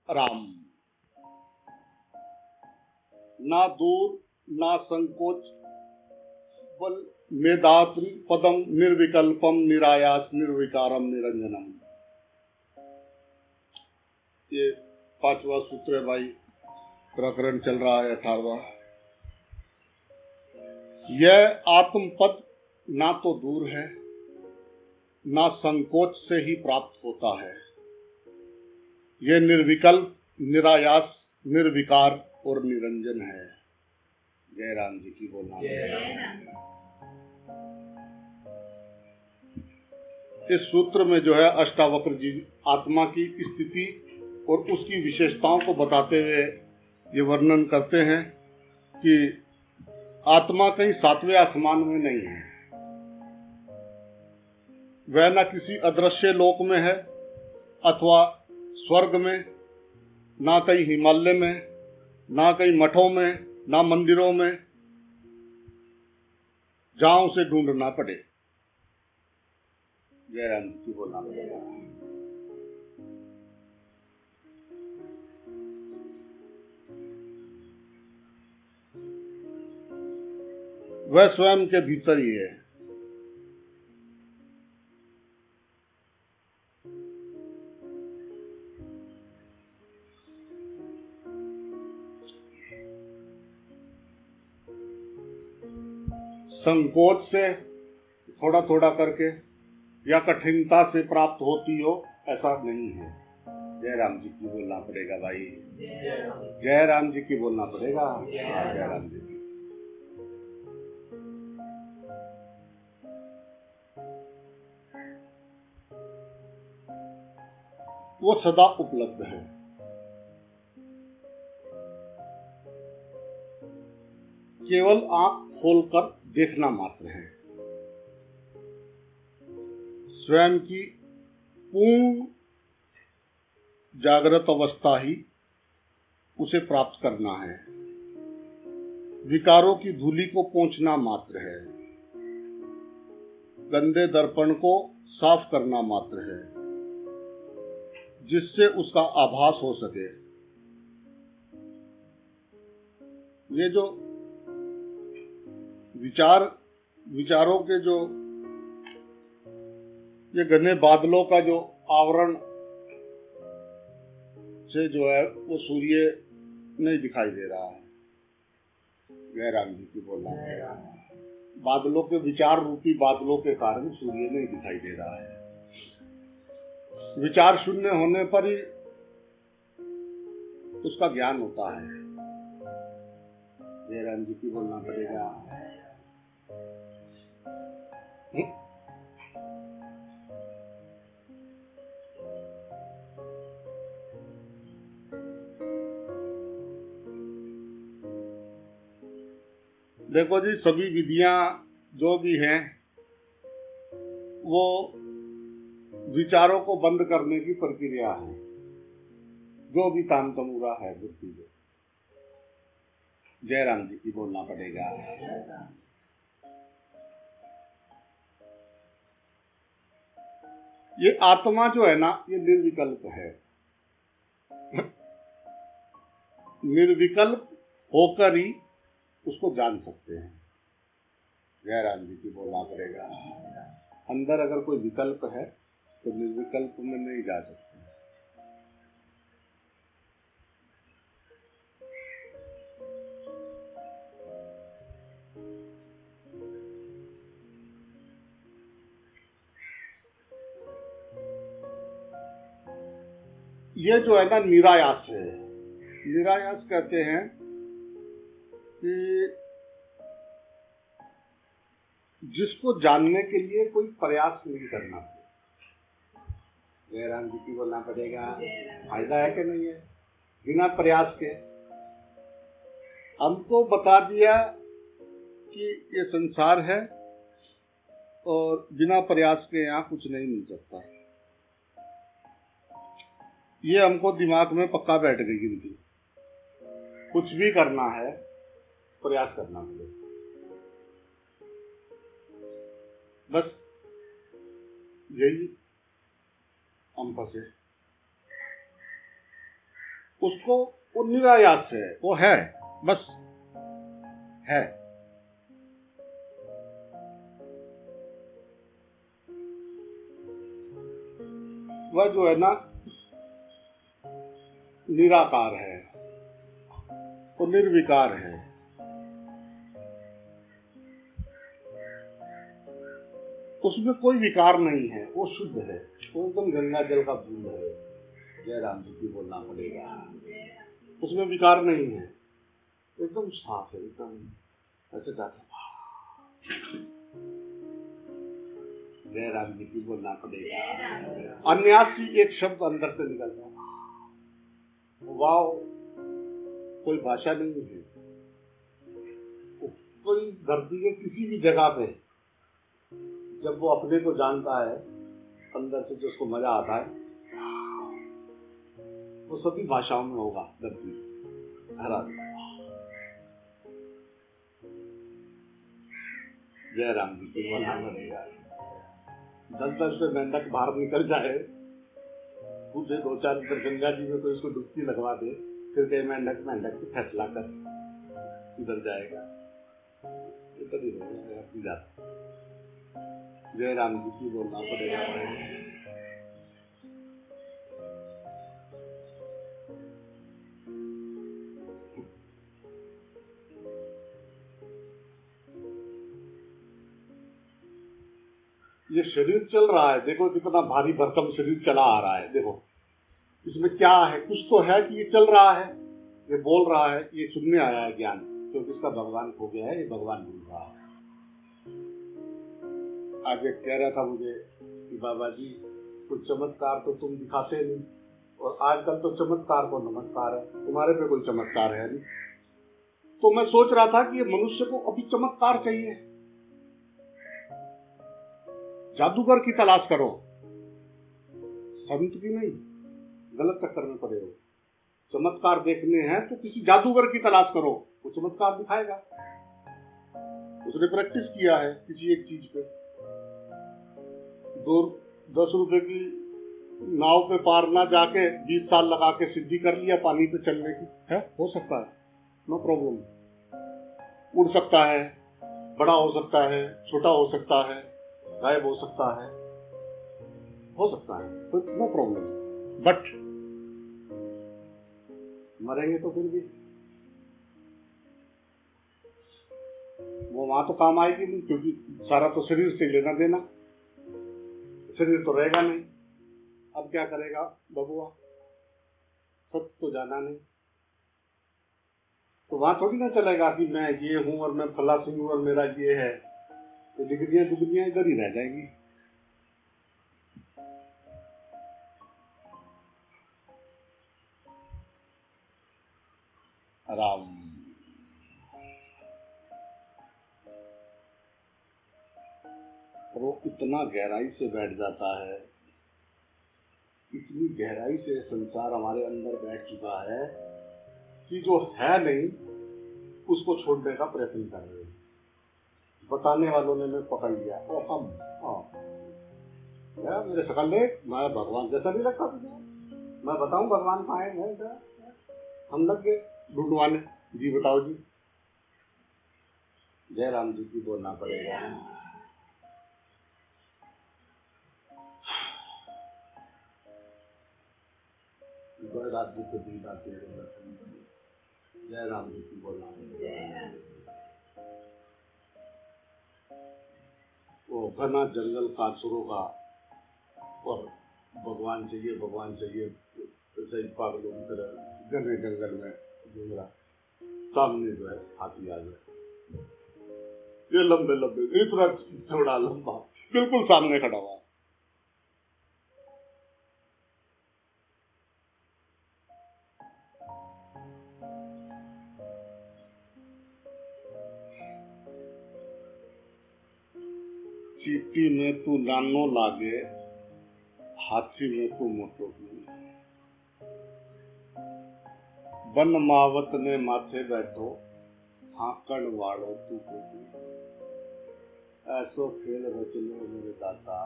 राम। ना दूर ना संकोच बल मेदात्री पदम निर्विकल्पम निरायास निर्विकारम निरंजनम। ये 5वां सूत्र है भाई, प्रकरण चल रहा है 18वां। यह आत्मपद ना तो दूर है ना संकोच से ही प्राप्त होता है। यह निर्विकल्प, निरायास, निर्विकार और निरंजन है। जय राम जी की बोलना। इस सूत्र में जो है अष्टावक्र जी आत्मा की स्थिति और उसकी विशेषताओं को बताते हुए ये वर्णन करते हैं कि आत्मा कहीं 7वें आसमान में नहीं है, वह न किसी अदृश्य लोक में है अथवा स्वर्ग में, ना कहीं हिमालय में, ना कहीं मठों में, ना मंदिरों में, जहां उसे ढूंढना पड़े। जय राम जी बोलना पड़ेगा। वह स्वयं के भीतर ही है। संकोच से थोड़ा थोड़ा करके या कठिनता से प्राप्त होती हो, ऐसा नहीं है। जय राम जी की बोलना पड़ेगा भाई। जय राम जी की बोलना पड़ेगा। जय राम जी की। वो सदा उपलब्ध है। केवल आंख खोलकर देखना मात्र है। स्वयं की पूर्ण जागृत अवस्था ही उसे प्राप्त करना है। विकारों की धूलि को पोंछना मात्र है। गंदे दर्पण को साफ करना मात्र है, जिससे उसका आभास हो सके। ये जो विचारों के जो ये घने बादलों का जो आवरण से जो है वो सूर्य नहीं दिखाई दे रहा है। जय राम जी की बोलना है। बादलों के विचार रूपी बादलों के कारण सूर्य नहीं दिखाई दे रहा है। विचार शून्य होने पर ही उसका ज्ञान होता है। जय राम जी की बोलना पड़ेगा। देखो जी, सभी विधियां जो भी हैं वो विचारों को बंद करने की प्रक्रिया है। जो भी काम तमूरा है बुद्धि में। जय राम जी की बोलना पड़ेगा। ये आत्मा जो है ना, ये निर्विकल्प है। निर्विकल्प होकर ही उसको जान सकते हैं। जय राम जी की बोलना पड़ेगा। अंदर अगर कोई विकल्प है तो निर्विकल्प में नहीं जा सकते। ये जो है ना निरायास है। निरायास कहते हैं कि जिसको जानने के लिए कोई प्रयास नहीं करना। जय राम जी की बोलना पड़ेगा। फायदा है कि नहीं है? बिना प्रयास के हमको बता दिया कि ये संसार है और बिना प्रयास के यहाँ कुछ नहीं मिल सकता। ये हमको दिमाग में पक्का बैठ गई गिनती। कुछ भी करना है प्रयास करना पड़ेगा। बस यही हम फंसे। उसको वो निरायास है, वो है, बस है। वह जो है ना निराकार है, वो निर्विकार है। उसमें कोई विकार नहीं है, वो शुद्ध है, वो एकदम गंगा जल का बूंद है। जय राम जी की बोलना पड़ेगा, उसमें विकार नहीं है, एकदम साफ है, एकदम ऐसे जाते। जय राम जी की बोलना पड़ेगा। अन्यासी एक शब्द अंदर से निकलता, वाव, कोई भाषा नहीं है। कोई धरती के किसी भी जगह पे जब वो अपने को जानता है, अंदर से जो उसको मजा आता है, वो सभी भाषाओं में होगा। धरती हर आदमी। जय राम जी की बोलना पड़ेगा। 10-10 से मेंढक बाहर निकल जाए, पूछे 2-4 गंगा जी में, कोई उसको डुबकी लगवा दे, फिर कहे मेंढक मेंढक से फैसला कर इधर जाएगा, इधर ही रहेगा अपनी जात। जय राम जी की बोलना पड़ेगा। ये शरीर चल रहा है, देखो कितना भारी भरकम शरीर चला आ रहा है। देखो इसमें क्या है, कुछ तो है कि ये चल रहा है, ये बोल रहा है, ये सुनने आया है ज्ञान, क्योंकि इसका भगवान खो गया है, ये भगवान बोल रहा है। आगे कह रहा था मुझे कि बाबा जी कुछ चमत्कार तो तुम दिखाते नहीं, और आजकल तो चमत्कार को नमस्कार है, तुम्हारे पे कोई चमत्कार है नहीं। तो मैं सोच रहा था कि ये मनुष्य को अभी चमत्कार चाहिए, जादूगर की तलाश करो, संत की नहीं, गलत चक्कर में पड़े हो। चमत्कार देखने हैं तो किसी जादूगर की तलाश करो, वो चमत्कार दिखाएगा। उसने प्रैक्टिस किया है किसी एक चीज पे, 10 रुपए की नाव पे पार ना जाके 20 साल लगा के सिद्धि कर लिया पानी पे चलने की, है, हो सकता है, नो प्रॉब्लम। उड़ सकता है, बड़ा हो सकता है, छोटा हो सकता है, गायब हो सकता है नो प्रॉब्लम। बट मरेंगे तो फिर भी वो वहां तो काम आएगी नहीं, क्योंकि सारा तो शरीर से लेना देना, शरीर तो रहेगा नहीं। अब क्या करेगा बबुआ, सब तो जाना नहीं, तो वहां थोड़ी ना चलेगा कि मैं ये हूं और मैं फला सिंह हूं और मेरा ये है, तो डिग्रियां इधर ही रह जाएंगी। आराम। वो इतना गहराई से बैठ जाता है, इतनी गहराई से संसार हमारे अंदर बैठ चुका है कि जो है नहीं उसको छोड़ने का प्रयत्न कर रहे हैं। बताने वालों ने मैं पकड़ लिया, और हम क्या मेरे शकल देख, मैं भगवान जैसा नहीं लगता तुझे, मैं बताऊं भगवान कहाँ है, हम लग गए ढूंढवाने। जी बताओ जी। जय राम जी की बोलना पड़ेगा। राज्य को दी जाती है। जय राम जी की बोलना पड़ेगा। वो घना जंगल कांसुरों का, और भगवान चाहिए सही पागलों की तरह घने जंगल में घूम रहा, सामने जो है हाथी आ गया, ये लंबे इतना थोड़ा लंबा, बिल्कुल सामने खड़ा हुआ। चीटी में तू नानो लागे, हाथी में तू मोटो, वन मावत ने माथे बैठो, हाकड़ वाड़ो तू को, ऐसो खेल रचने मेरे दाता,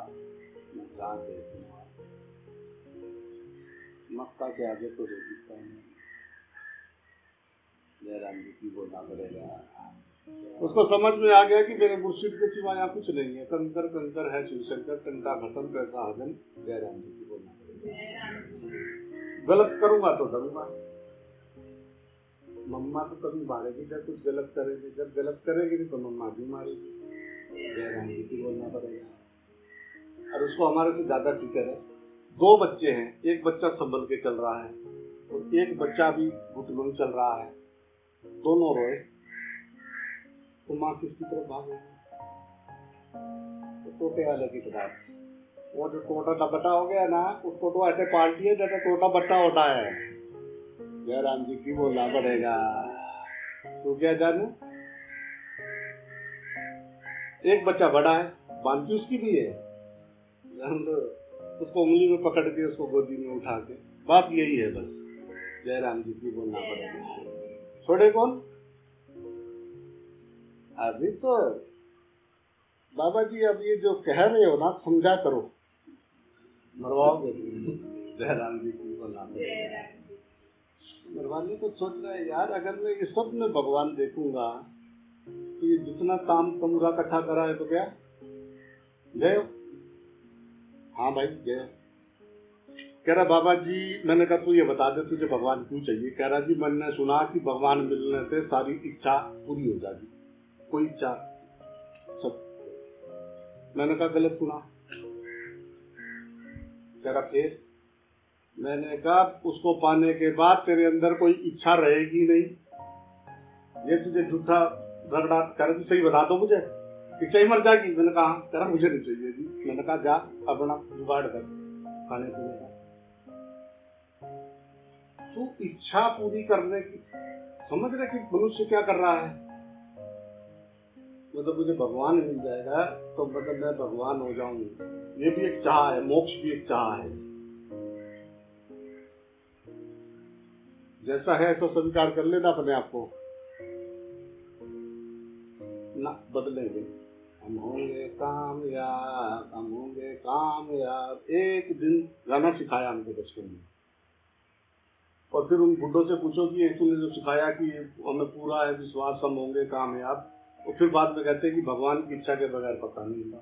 जहाँ देखूंगा। मक्का के आगे तो रेगिस्तान है। जयराम जी की बोलना पड़ेगा। उसको समझ में आ गया कि मेरे मुर्शिद के सिवा यहाँ कुछ नहीं है, कंकर कंकर है शिवशंकर, कंटा खत्म पैसा हजन, जयराम जी की बोलना पड़ेगा। गलत करूंगा तो डरूंगा, मम्मा तो कभी मारेगी जब कुछ गलत करेगी, जब गलत करेगी नहीं तो मम्मा भी मारेगी, जयराम जी की बोलना पड़ेगा। और उसको हमारे से ज्यादा फिक्र है। 2 बच्चे हैं, एक बच्चा संभल के चल रहा है और एक बच्चा भी घुटनों में चल रहा है, दोनों रोए तो माँ किसकी तरफ भागेगी? तो टोटे वाले की तरफ। वो जो टोटा बट्टा हो गया ना, उसको तो ऐसे पार्टी है जैसे टोटा बट्टा होता है। जयराम जी की बोलना पड़ेगा। तो क्या जानू, एक बच्चा बड़ा है, बांकी उसकी भी है, उसको उंगली में पकड़ के उसको गोदी में उठा के, बात यही है बस। जयराम जी की बोलना पड़ेगा। छोड़े कौन? अभी तो बाबा जी अब ये जो कह रहे हो ना, समझा करो, मरवाओगे। जयराम जी की बोलना पड़ेगा। मरवाने को सोच रहे हैं यार, अगर मैं ये सब में भगवान देखूंगा तो ये जितना काम कमरा इकट्ठा करा है तो क्या गए? हाँ भाई गए। कह रहा बाबा जी, मैंने कहा तू ये बता दे तुझे भगवान क्यों चाहिए? कह रहा जी मैंने सुना कि भगवान मिलने से सारी इच्छा पूरी हो जाती, कोई इच्छा सब। मैंने कहा गलत सुना। कह रहा फिर? मैंने कहा उसको पाने के बाद तेरे अंदर कोई इच्छा रहेगी नहीं, ये तुझे झूठा रगड़ा। कह रहा सही बता दो मुझे, इच्छा ही मर जाएगी। मैंने कहा कह रहा मुझे नहीं चाहिए जी। मैंने कहा जा अपना जुगाड़ कर खाने पीने का। तू इच्छा पूरी करने की समझ रहे कि मनुष्य क्या कर रहा है? मतलब मुझे भगवान मिल जाएगा तो मतलब मैं भगवान हो जाऊंगा, ये भी एक चाह है, मोक्ष भी एक चाह है। जैसा है तो स्वीकार कर लेना अपने आप को, ना बदलेंगे। हम होंगे कामयाब, हम होंगे कामयाब। एक दिन गाना सिखाया हमको बचपन में, और फिर उन बुड्ढों से पूछो कि तूने जो सिखाया कि हमें पूरा है विश्वास हम होंगे कामयाब, और फिर बाद में कहते हैं कि भगवान की इच्छा के बगैर पता नहीं होता।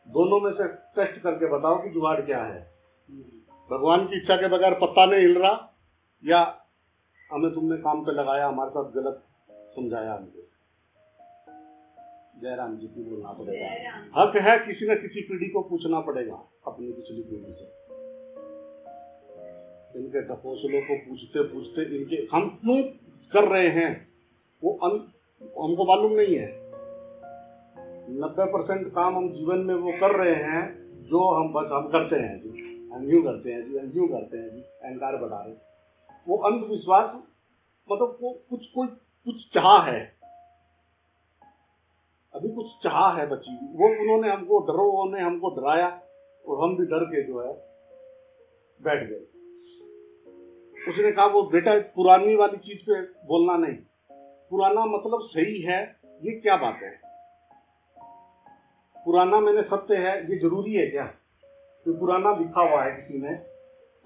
दोनों में से टेस्ट करके बताओ कि जुगाड़ क्या है। भगवान की इच्छा के बगैर पत्ता नहीं हिल रहा, या हमें तुमने काम पे लगाया, हमारे साथ गलत समझाया हमको। जयराम जी की बोलना पड़ेगा। हक है किसी न किसी पीढ़ी को पूछना पड़ेगा अपनी पिछली पीढ़ी से। इनके तपोसलों को पूछते पूछते इनके हम क्यों कर रहे हैं वो हमको मालूम नहीं है। 90% काम हम जीवन में वो कर रहे हैं जो हम बस हम करते हैं जी, हम यूं करते हैं जी, हम यूं करते हैं जी, अहंकार बढ़ा रहे। वो अंधविश्वास मतलब वो कुछ चाह है, अभी कुछ चाह है बची, वो उन्होंने हमको डराया और हम भी डर के जो है बैठ गए। उसने कहा वो बेटा पुरानी वाली चीज पे बोलना नहीं, पुराना मतलब सही है, ये क्या बात है? पुराना मैंने सत्य है, ये जरूरी है क्या? तो पुराना लिखा हुआ है किसी ने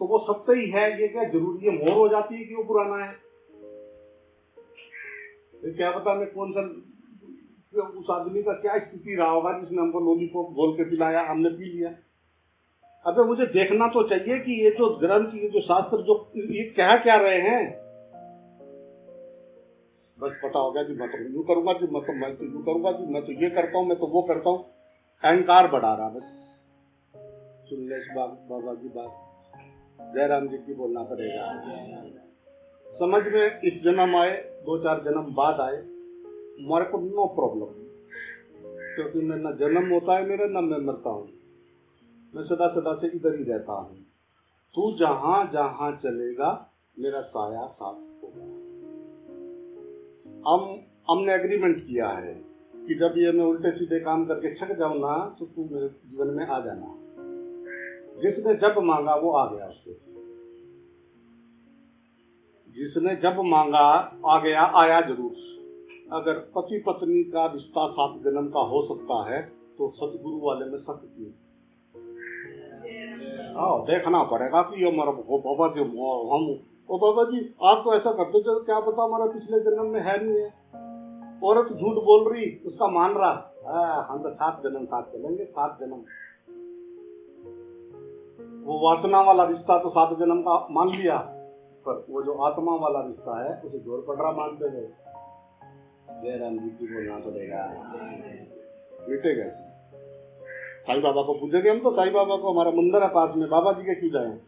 तो वो सत्य ही है, ये क्या जरूरी है? मोहर हो जाती है कि वो पुराना है? तो क्या पता मैं कौन सा उस आदमी का क्या स्थिति रहा होगा जिसने हमको लॉलीपॉप बोल के पिलाया, हमने पी लिया। अबे मुझे देखना तो चाहिए कि ये जो ग्रंथ, ये जो शास्त्र जो ये क्या रहे हैं। बस पता होगा कि मैं तो यूं करूंगा जी, मैं तो यूं करूंगा जी, मैं तो ये करता हूँ, मैं तो वो करता हूँ। अहंकार बढ़ा रहा। बस सुन ले बाबा की बात, जयराम जी की बोलना पड़ेगा। समझ में इस जन्म आए, 2-4 जन्म बाद आए, हमारे को नो प्रॉब्लम, क्योंकि मैं न जन्म होता है मेरा, न मैं मरता हूँ, मैं सदा सदा से इधर ही रहता हूँ। तू जहां जहां चलेगा मेरा साया साथ होगा। हमने एग्रीमेंट किया है कि जब ये मैं उल्टे सीधे काम करके थक जाऊं ना तो तू मेरे जीवन में आ जाना। जिसने जब मांगा वो आ गया, उसको जिसने जब मांगा आ गया, आया जरूर। अगर पति पत्नी का रिश्ता 7 जन्म का हो सकता है तो सतगुरु वाले में सत्य क्यों? देखना पड़ेगा कि ये हमारा बाबा जो हम ओ बाबा जी आप तो ऐसा करते थे, क्या पता हमारा पिछले जन्म में है नहीं है। औरत झूठ बोल रही, उसका मान रहा, हम तो 7 जन्म साथ चलेंगे, 7 जन्म। वो वासना वाला रिश्ता तो 7 जन्म का मान लिया, पर वो जो आत्मा वाला रिश्ता है उसे जोर पड़ रहा मानते गए। जयराम जी की बोलना पड़ेगा, मिटेगा। साईं बाबा को पूछेंगे हम तो, साईं बाबा को, हमारा मंदिर है पास में, बाबा जी के क्यों जाए?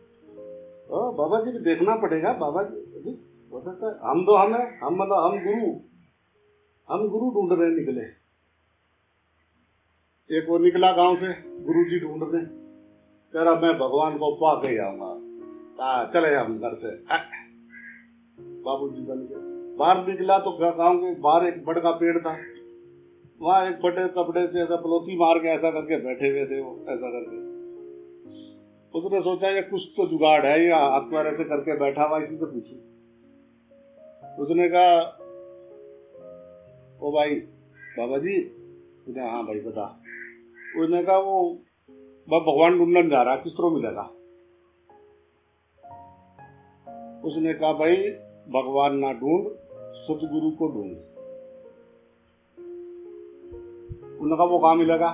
बाबा जी को देखना पड़ेगा। बाबा जी हो सकता है हम तो हम गुरु ढूंढ रहे निकले। एक वो निकला गांव से गुरु जी ढूंढने, कह रहा मैं भगवान को पा के आऊंगा, चले हम घर से। बाबू जी बन गए। बाहर निकला तो गांव के बाहर एक बड़ का पेड़ था, वहां एक बड़े कपड़े से ऐसा पलोती मार के ऐसा करके बैठे हुए थे वो, ऐसा करके। उसने सोचा ये कुछ तो जुगाड़ है, या हाथ पैर ऐसे करके बैठा हुआ, इसी से पूछू। उसने कहा ओ भाई बाबा जी। उसने हाँ भाई बता। उसने कहा वो भगवान ढूंढने जा रहा, किस तरह मिलेगा? उसने कहा भाई भगवान ना ढूंढ, सतगुरु को ढूंढ। उन्होंने कहा वो कहाँ मिलेगा?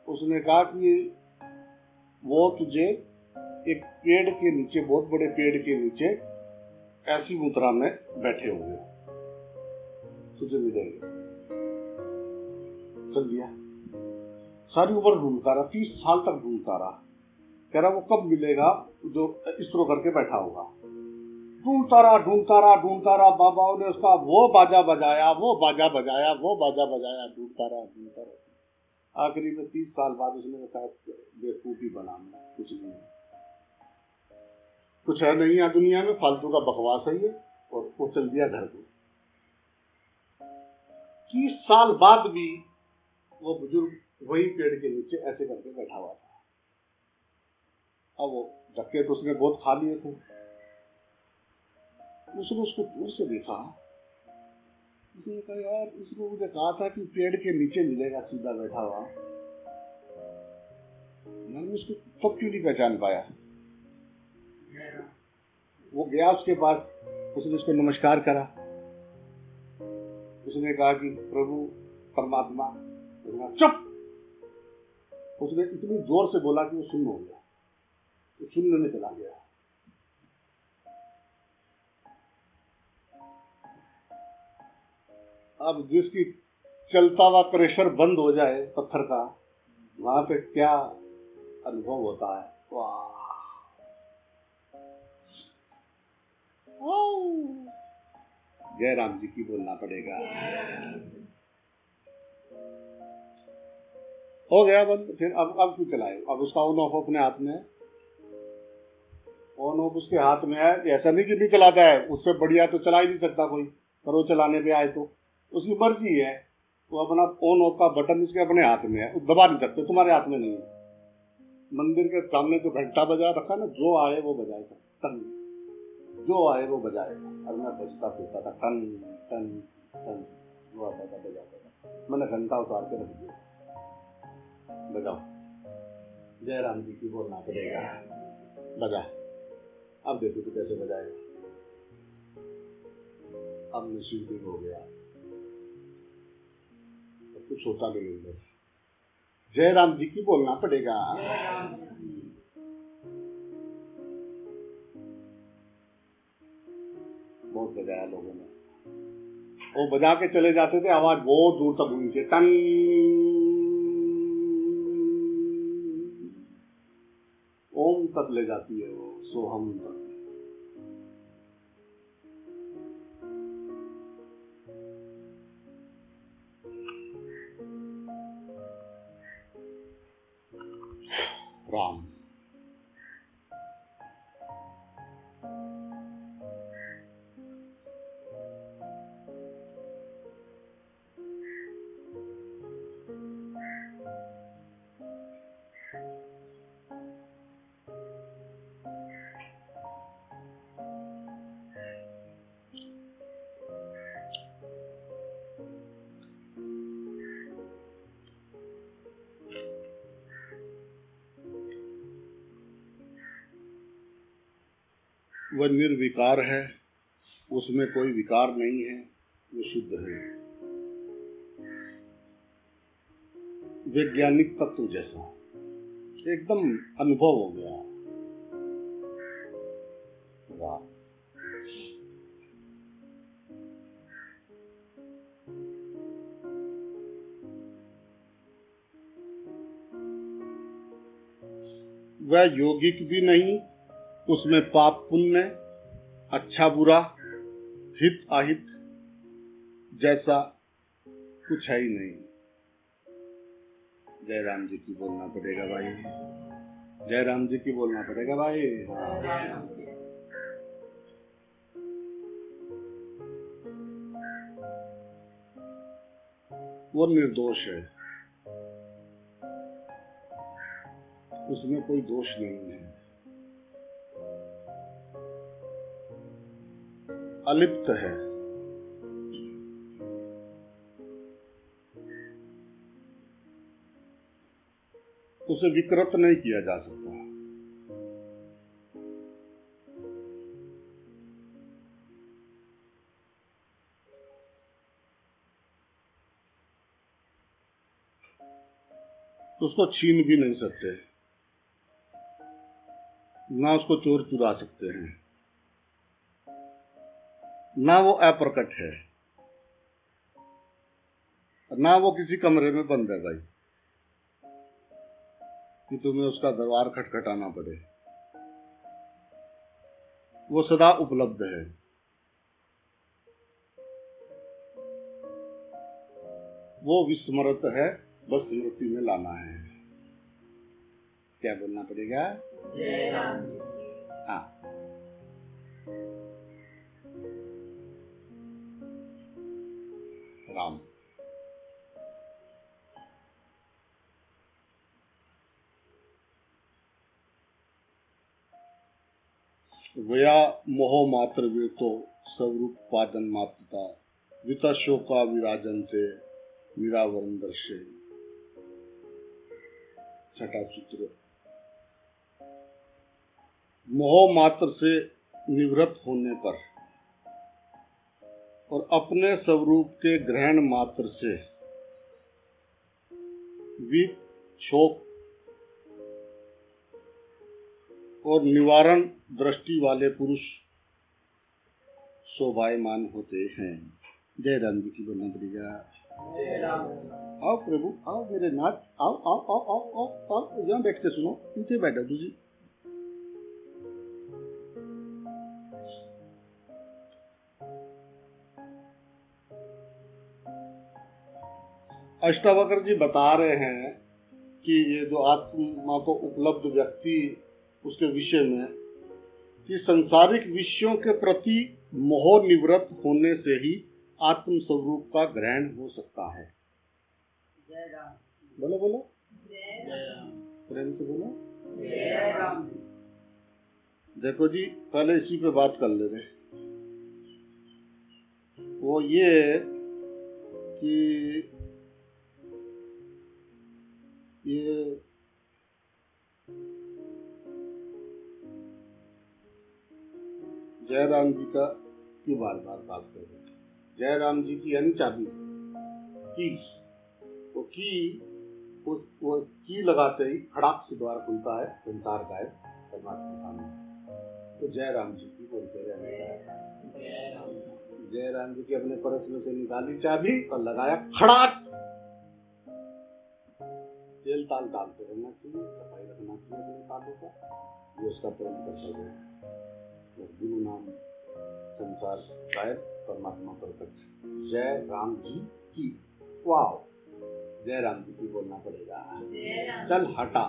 उसने कहा कि वो तुझे एक पेड़ के नीचे, बहुत बड़े पेड़ के नीचे ऐसी मुद्रा में बैठे होंगे, तुझे मिलेंगे। चल दिया। सारी उम्र ढूंढता रहा, 30 साल तक ढूंढता रहा। कह रहा वो कब मिलेगा जो इस तरह करके बैठा होगा। ढूंढता रहा। बाबा ने उसका वो बाजा बजाया, ढूंढता रहा। आखिरी में 30 साल बाद उसने कहा बेवकूफी बना, कुछ नहीं, कुछ है नहीं है दुनिया में, फालतू का बकवास है ये, और वो चल दिया घर को। 30 साल बाद भी वो बुजुर्ग वही पेड़ के नीचे ऐसे करके बैठा हुआ था। अब वो धक्के तो उसने बहुत खा लिए थे। उसने उसको दूर से देखा। उसने कहा यार इसने मुझे कहा था कि पेड़ के नीचे मिलेगा सीधा बैठा हुआ, मैंने उसको तब क्यों नहीं पहचान पाया? वो गया उसके पास, उसने उसको नमस्कार करा। उसने कहा कि प्रभु परमात्मा। चुप। उसने इतनी जोर से बोला कि वो सुन्न हो गया, वो सुनने में चला गया। अब जिसकी चलता हुआ प्रेशर बंद हो जाए पत्थर का, वहां पे क्या अनुभव होता है। वाह, जयराम जी की बोलना पड़ेगा। हो गया बंद। फिर अब क्यों चलाए? अब उसका ऑन ऑफ अपने हाथ में है, ऑन ऑफ उसके हाथ में है। ऐसा नहीं कि नहीं चलाता है, उससे बढ़िया तो चला ही नहीं सकता कोई, पर वो चलाने पे आए तो उसकी मर्जी है। वो अपना ऑन ऑफ का बटन उसके अपने हाथ में है, दबा नहीं सकते, तुम्हारे हाथ में नहीं है। मंदिर के सामने जो घंटा बजा रखा ना, जो आए वो बजाएगा, टन, जो आए वो बजाएगा। और मैं बजता फिरता था, टन टन टन, वो आता था बजाता था। मैंने घंटा उतार के रख दिया, बजाओ। जयराम जी की बोलना पड़ेगा, बजा। अब देखो तो कैसे बजाएगा। अब नसीब हो गया, तो कुछ होता नहीं अंदर। जयराम जी की बोलना पड़ेगा। बहुत बजाया लोगों ने, वो बजा के चले जाते थे, आवाज बहुत दूर तक गूंजती, टन। ओम तक ले जाती है वो, सोहम तक। राम वह निर्विकार है, उसमें कोई विकार नहीं है, वो शुद्ध है, वैज्ञानिक तत्व जैसा एकदम अनुभव हो गया। वाह, वह यौगिक भी नहीं, उसमें पाप पुण्य, अच्छा बुरा, हित अहित जैसा कुछ है ही नहीं। जयराम जी की बोलना पड़ेगा भाई, जयराम जी की बोलना पड़ेगा भाई। वो निर्दोष है, उसमें कोई दोष नहीं है, अलिप्त है, उसे विकृत नहीं किया जा सकता। उसको छीन भी नहीं सकते, ना उसको चोर चुरा सकते हैं, ना वो अप्रकट है, ना वो किसी कमरे में बंद है भाई कि तुम्हें उसका दरबार खटखटाना पड़े। वो सदा उपलब्ध है। वो विस्मृत है, बस स्मृति में लाना है। क्या बोलना पड़ेगा? हाँ, राम। वया मोह मात्र वे तो स्वरूप पादन मात्रता विता शोका विराजन से निरावरण दर्शे। छठा सूत्र। मोह मात्र से निवृत्त होने पर और अपने स्वरूप के ग्रहण मात्र से वित शोक और निवारण दृष्टि वाले पुरुष शोभायमान होते हैं। जय राम जी की बोलना पड़ेगा। आओ प्रभु, आओ मेरे नाथ, आओ आओ आओ आओ आओ आओ, यहाँ बैठ के सुनो, पीछे बैठो तुझी। अष्टावक्र जी बता रहे हैं कि ये जो आत्मा को उपलब्ध व्यक्ति, उसके विषय में कि संसारिक विषयों के प्रति मोह निवृत्त होने से ही आत्म स्वरूप का ग्रहण हो सकता है। बोलो बोलो, प्रेम से बोलो। देखो जी, पहले इसी पे बात कर ले रहे। वो ये कि ये जयराम जी का क्यों बार बार बात कर रहे हैं? जयराम जी की यानी चाबी की, वो की लगाते ही खड़ाक से द्वार खुलता है, संसार का है परमात्मा सामने। तो जयराम जी की बोलते रहने का। जयराम जी की अपने परस में से निकाली चाबी और लगाया खड़ाक। तेल ताल डालते रहना चाहिए, सफाई रखना चाहिए अपने तालों का, ये उसका परम कर्तव्य है। गुरु नाम संसार गायब, परमात्मा प्रकट। जय राम जी की। वाह, जय राम जी की बोलना पड़ेगा। चल हटा,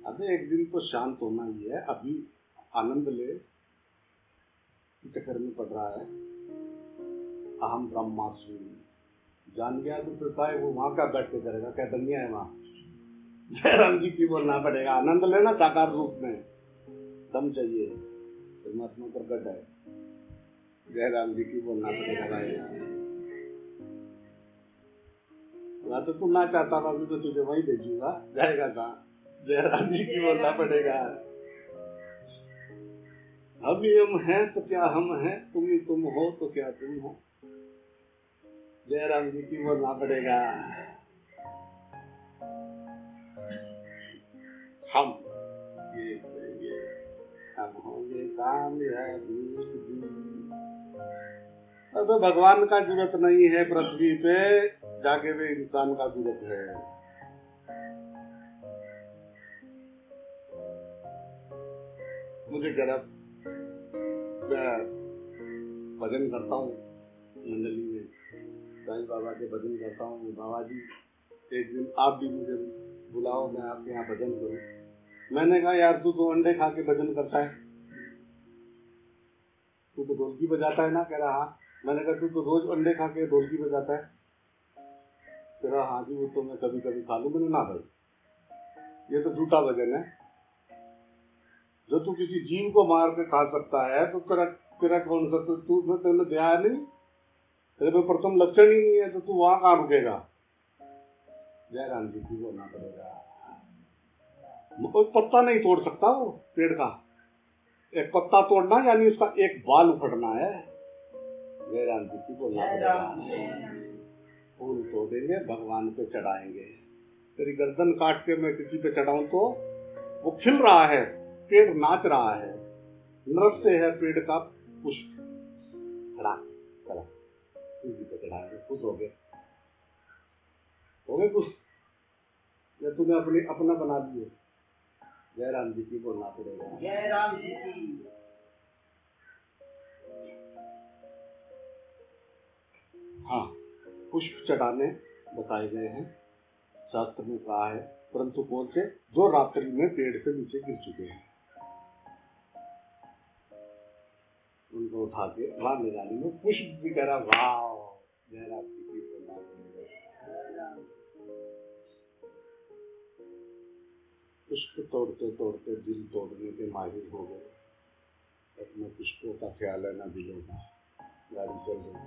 अबे एक दिन तो शांत होना ही है, अभी आनंद ले। चक्कर में पड़ रहा है अहम ब्रह्मास्मि, जान गया तो फिर है वो वहां का बैठ के करेगा, क्या दुनिया है वहां। जय राम जी की बोलना पड़ेगा। आनंद लेना साकार रूप में, दम चाहिए, परमात्मा प्रकट है। जय राम जी की बोलना पड़ेगा भाई। तो तू ना चाहता था तो तुझे वही भेजूंगा, जाएगा कहाँ। जय राम जी की बोलना पड़ेगा। हम ही हम हैं तो क्या हम हैं, तुम ही तुम हो तो क्या तुम हो। जयराम जी की बोलना पड़ेगा। हम ये करेंगे, हम होंगे कामयाब। अब भगवान का जरूरत नहीं है पृथ्वी पे, जाके भी इंसान का जरूरत है। मुझे जरा भजन करता हूँ मंडली में, साईं बाबा के भजन करता हूँ। बाबा जी एक दिन आप भी मुझे बुलाओ, मैं आपके यहाँ भजन करूँ। मैंने कहा यार तू तो अंडे खा के भजन करता है, तू तो ढोलकी बजाता है ना। कह रहा हाँ। मैंने कहा तू तो रोज अंडे खा के ढोलकी बजाता है। कह रहा हाँ जी वो तो मैं कभी कभी खा लूं। मैंने ना भाई, ये तो झूठा भजन है। जो तू किसी जीव को मार के खा सकता है तो तेरा कौन सा, तू तेने दया नहीं, तेरे पे प्रथम लक्षण ही नहीं है, तो तू वहां कहाँ रुकेगा। जयराम जी की बोलना पड़ेगा। कोई पत्ता नहीं तोड़ सकता वो पेड़ का, एक पत्ता तोड़ना यानी उसका एक बाल उखड़ना है। जयराम जी की बोलना पड़ेगा। फूल तोड़ेंगे भगवान पे चढ़ाएंगे। तेरी गर्दन काट के मैं किसी पे चढ़ाऊं तो वो खिल रहा है, पेड़ नाच रहा है, नृत्य है पेड़ का पुष्प। चढ़ा चढ़ा किसी पे चढ़ाएंगे, खुश हो गए खुश, या तूने अपना बना दिए। जयराम जी की बोलना पड़ेगा। जयराम जी की। हाँ, पुष्प चढ़ाने बताए गए हैं, शास्त्र में कहा है, परंतु कौन से, जो रात्रि में पेड़ से नीचे गिर चुके हैं उनको उठा के वहां ले जाने में। पुष्प भी कह रहा वाह। जयराम जी की बोलना पड़ेगा। पुष्प तोड़ते तोड़ते दिल तोड़ने के माहिर हो गए। अपने पुष्पों का ख्याल है ना दिलों का। गाड़ी चल रही।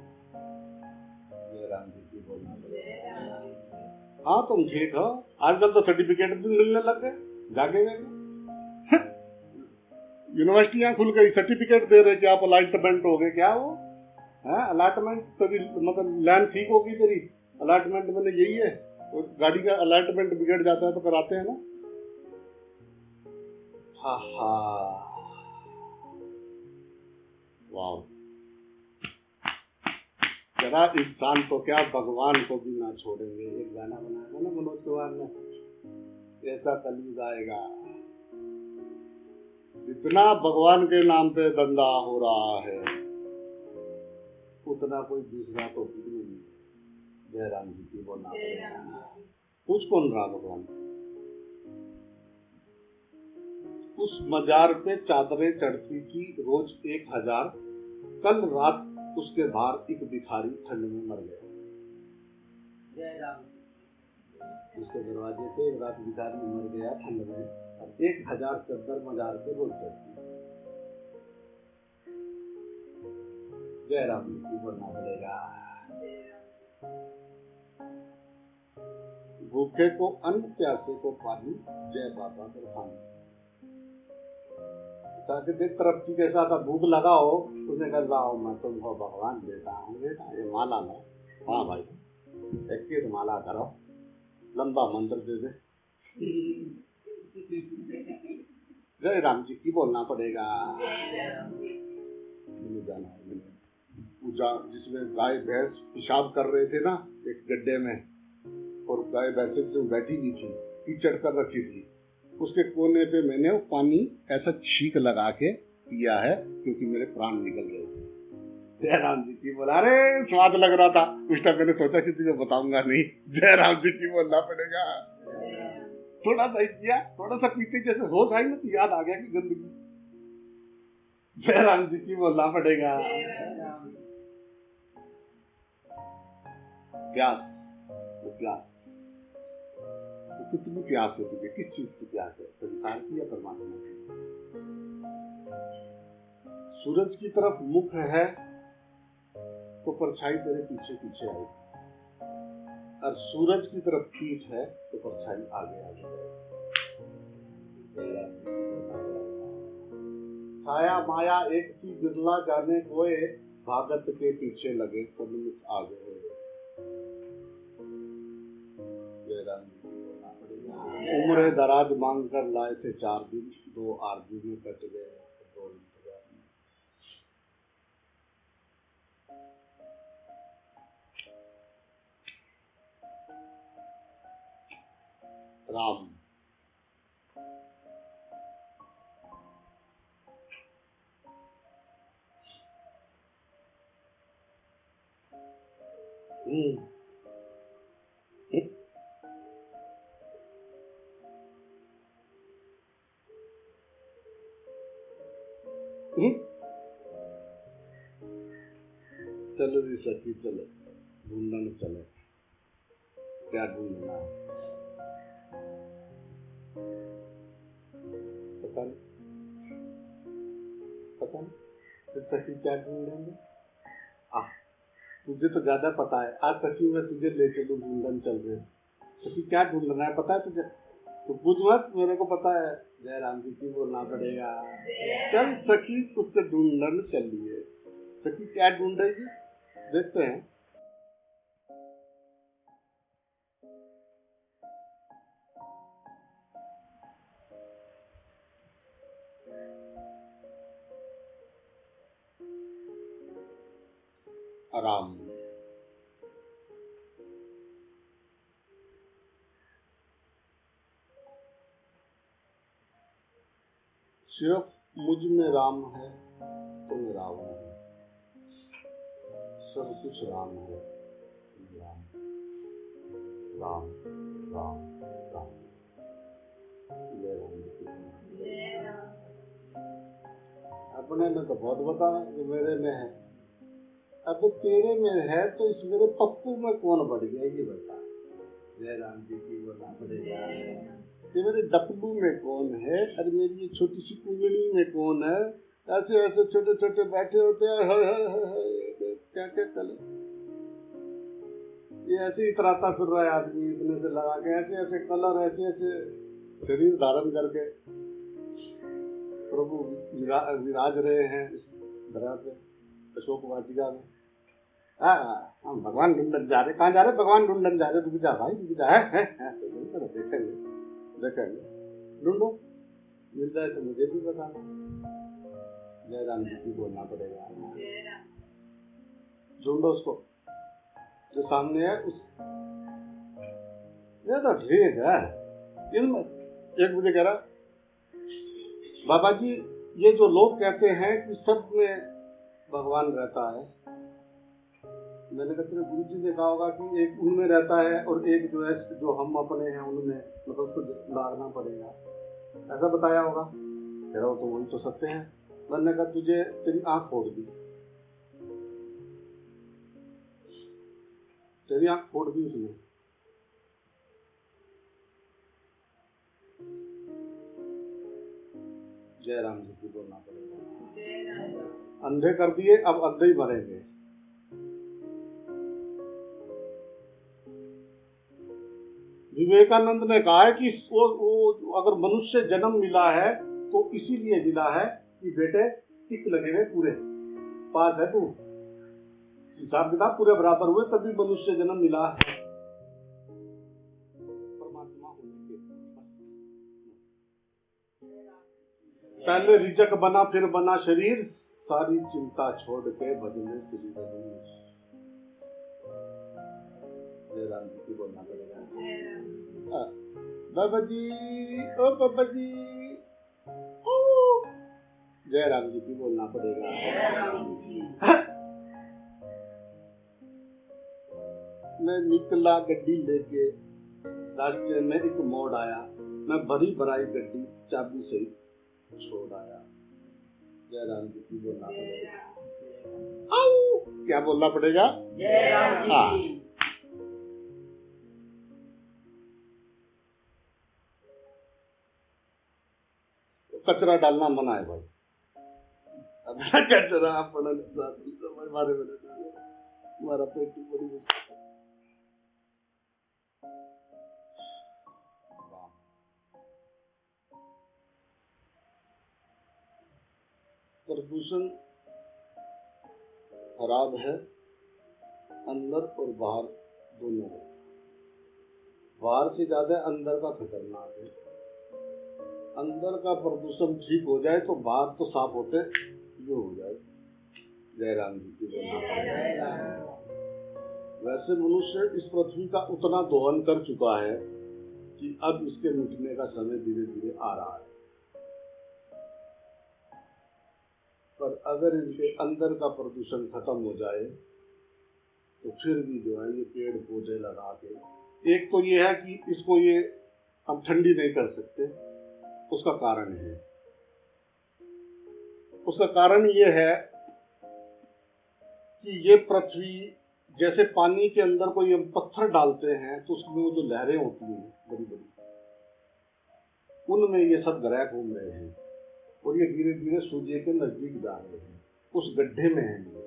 जयराम जी की बोलना पड़ेगा। हाँ तुम ठीक हो, आजकल तो सर्टिफिकेट भी मिलने लग गए, जागे यूनिवर्सिटियां खुल गई, सर्टिफिकेट दे रहे कि आप अलॉटमेंट हो गए। क्या वो है अलॉटमेंट? तभी मतलब लैंड ठीक होगी तेरी, अलॉटमेंट मैंने यही है। तो गाड़ी का अलॉटमेंट बिगड़ जाता है तो कराते हैं ना। हा वाह, जरा इंसान तो क्या भगवान को भी ना छोड़ेंगे। एक गाना बनाया ना मनोज तिवारी ने, ऐसा कलयुग आएगा जितना भगवान के नाम पे धंधा हो रहा है उतना कोई दूसरा तो कुछ नहीं। जयराम जी की बोलना पड़ेगा। कुछ कौन रहा भगवान। उस मजार पे चादरें चढ़ती थी रोज 1000। कल रात उसके बाहर एक भिखारी ठंड में मर गया। उसके दरवाजे पे एक रात भिखारी मर गया ठंड में, और 1000 चद्दर मजार पे रोज चढ़ती। जयराम जी की बोलना पड़ेगा। भूखे को अन्न, प्यासे को पानी, जय बाबा बरसानी। ताकि देख तरक्की के साथ भूख लगाओ, उसने कहा लाओ मैं तुमको भगवान देता हूँ बेटा, ये माला लो। हाँ भाई, 21 माला करो, लंबा मंत्र दे दे। जय राम जी की बोलना पड़ेगा। जाना है पूजा जिसमें गाय भैंस पेशाब कर रहे थे ना एक गड्ढे में, और गाय भैंस जो बैठी हुई थी कीचड़ कर रखी थी, उसके कोने पे मैंने वो पानी ऐसा छींक लगा के पिया है क्योंकि मेरे प्राण निकल गए थे। जयराम जी की बोला, अरे स्वाद लग रहा था उस टाइम, मैंने सोचा कि तुझे बताऊंगा नहीं। जयराम जी की बोलना पड़ेगा। थोड़ा सा किया, थोड़ा सा पीते जैसे होश आई ना तो याद आ गया कि गंदगी। जयराम जी की बोलना पड़ेगा। प्यास, वो प्यास, वो कितनी प्यास है तुझे, किस चीज की प्यास है, संसार की या परमात्मा की? सूरज की तरफ मुख है तो परछाई तेरे पीछे पीछे आएगी, और सूरज की तरफ पीठ है तो परछाई आगे आगे जाएगी। छाया माया एक सी बिरला जाने कोए, भागत के पीछे लगे सन्मुख आ गए। उम्र दराज मांग कर लाए थे 4 दिन, 2 आरजू में कट गए 2 इंतजार में। राम चलो जी सखी चलो, ढूंढने चले। क्या ढूंढना है पता नहीं, पता नहीं तो सखी क्या ढूंढेंगे। तुझे तो ज्यादा पता है, आज सखी में तुझे ले चलूं, ढूंढन चल रहे। सखी क्या ढूंढना है पता है तुझे? तो पूछ मत, मेरे को पता है। जय राम जी की बोलना पड़ेगा। चल सखी तुझसे ढूंढन चलिए। सखी क्या ढूंढेगी देखते हैं। आराम सिर्फ मुझ में राम है तो मैं रावण हूँ, सब कुछ राम है। राम राम राम राम। जय राम जी। अपने में तो बहुत बता जो मेरे में है। अब तेरे में है तो इस मेरे पप्पू में कौन बढ़ गया ये बता। जय राम जी की बोलना पड़ेगा। ये मेरे डपलू में कौन है, अरे मेरी ये छोटी सी कुंडली में कौन है। ऐसे ऐसे छोटे छोटे बैठे होते हैं, क्या क्या चले। ये ऐसे ही इतराता फिर रहा है आदमी, इतने से लगा के ऐसे ऐसे कलर, ऐसे ऐसे शरीर धारण करके प्रभु विराज रहे हैं इस धरा पे, अशोक वाटिका में। हम भगवान ढूंढन जा रहे। कहाँ जा रहे? भगवान ढूंढन जा रहे। रुक जा भाई, रुक जा। देखेंगे देखेंगे, ढूंढो, मिल जाए तो मुझे भी बताना। जय राम जी की बोलना पड़ेगा। ढूंढो उसको जो सामने है। उस ये तो ठीक है। एक मुझे कह रहा, बाबा जी ये जो लोग कहते हैं कि सब में भगवान रहता है, मैंने कहा तेरे गुरु जी ने कहा होगा कि एक उनमें रहता है और एक जो है जो हम अपने हैं उनमें, मतलब उसको लागना पड़ेगा, ऐसा बताया होगा। कह रहा हो तो वही तो सत्य है। मैंने कहा तुझे तेरी आंख फोड़ दी, तेरी आंख फोड़ दी उसने। जय राम जी की बोलना पड़ेगा। अंधे कर दिए, अब अंधे ही मरेंगे। विवेकानंद ने कहा है कि वो अगर मनुष्य जन्म मिला है तो इसीलिए मिला है कि बेटे टिक लगे हुए पूरे पास है, तू हिसाब किताब पूरे बराबर हुए, तभी मनुष्य जन्म मिला है परमात्मा होने के। पहले रिजक बना फिर बना शरीर, सारी चिंता छोड़ के भजने श्री रघुवीर। जय राम जी की बोलना पड़ेगा। बाबा जी, ओ बाबा जी, जय राम जी की बोलना पड़ेगा। मैं निकला गड्डी लेके, रास्ते में एक मोड़ आया, मैं भरी भराई गड्डी चाबी से छोड़ आया। जय राम जी की बोलना पड़ेगा। क्या बोलना पड़ेगा? जय राम जी। कचरा डालना मना है भाई। कचरा अपना हमारे हमारा पेट बड़ी प्रदूषण खराब है, अंदर और बाहर दोनों का। बाहर से ज्यादा अंदर का खतरनाक है। अंदर का प्रदूषण ठीक हो जाए तो बाहर तो साफ होते जो हो जाए। जय राम जी की बोलना। वैसे मनुष्य इस पृथ्वी का उतना दोहन कर चुका है कि अब इसके मिटने का समय धीरे धीरे आ रहा है। पर अगर इनके अंदर का प्रदूषण खत्म हो जाए तो फिर भी जो है ये पेड़ पौधे लगा के, एक तो ये है कि इसको ये हम ठंडी नहीं कर सकते, उसका कारण है। उसका कारण ये है कि ये पृथ्वी जैसे पानी के अंदर कोई हम पत्थर डालते हैं तो उसमें वो जो लहरें होती हैं बड़ी बड़ी, उनमें ये सब ग्रह घूम रहे हैं और ये धीरे धीरे सूर्य के नजदीक जा रहे हैं। उस गड्ढे में है ये।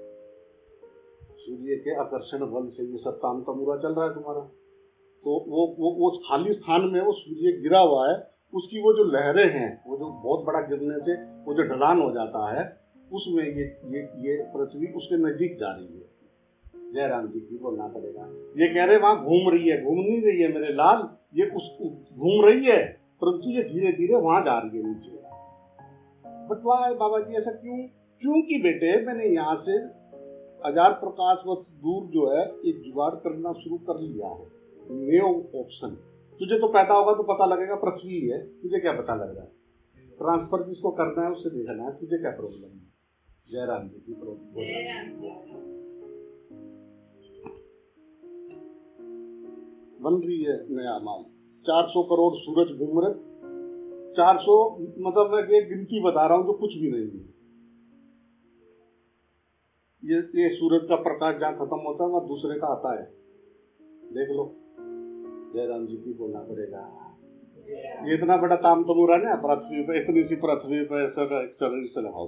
सूर्य के आकर्षण बल से ये सब काम तमूरा चल रहा है तुम्हारा। तो वो खाली स्थान में वो सूर्य गिरा हुआ है, उसकी वो जो लहरें हैं, वो जो बहुत बड़ा गिरने से वो जो ढलान हो जाता है, उसमें ये पृथ्वी उसके नजदीक जा रही है। जय राम जी की बोलना पड़ेगा। ये कह रहे वहां घूम रही है, घूम नहीं रही है मेरे लाल, ये उस घूम रही है, परंतु ये धीरे धीरे वहां जा रही है नीचे। बटवाए बाबा जी ऐसा क्यों? क्योंकि बेटे मैंने यहाँ से 1000 प्रकाश वर्ष दूर जो है एक जुगाड़ करना शुरू कर लिया है। न्यू ऑप्शन तुझे तो पैदा होगा तो पता लगेगा पृथ्वी है, तुझे क्या पता लग रहा है? ट्रांसफर जिसको करना है उससे देखना है, तुझे क्या प्रॉब्लम है? जय राम जी की प्रॉब्लम बन रही है। नया माल 400 करोड़ सूरज घूम रहे, 400 मतलब मैं एक गिनती बता रहा हूं जो कुछ भी नहीं है। ये सूरज का प्रकाश जहां खत्म होता है वहां दूसरे का आता है, देख लो। जय राम जी की बोलना पड़ेगा। ये इतना बड़ा ताम तमूरा ना पृथ्वी पे, इतनी सी पृथ्वी पे से लगाओ।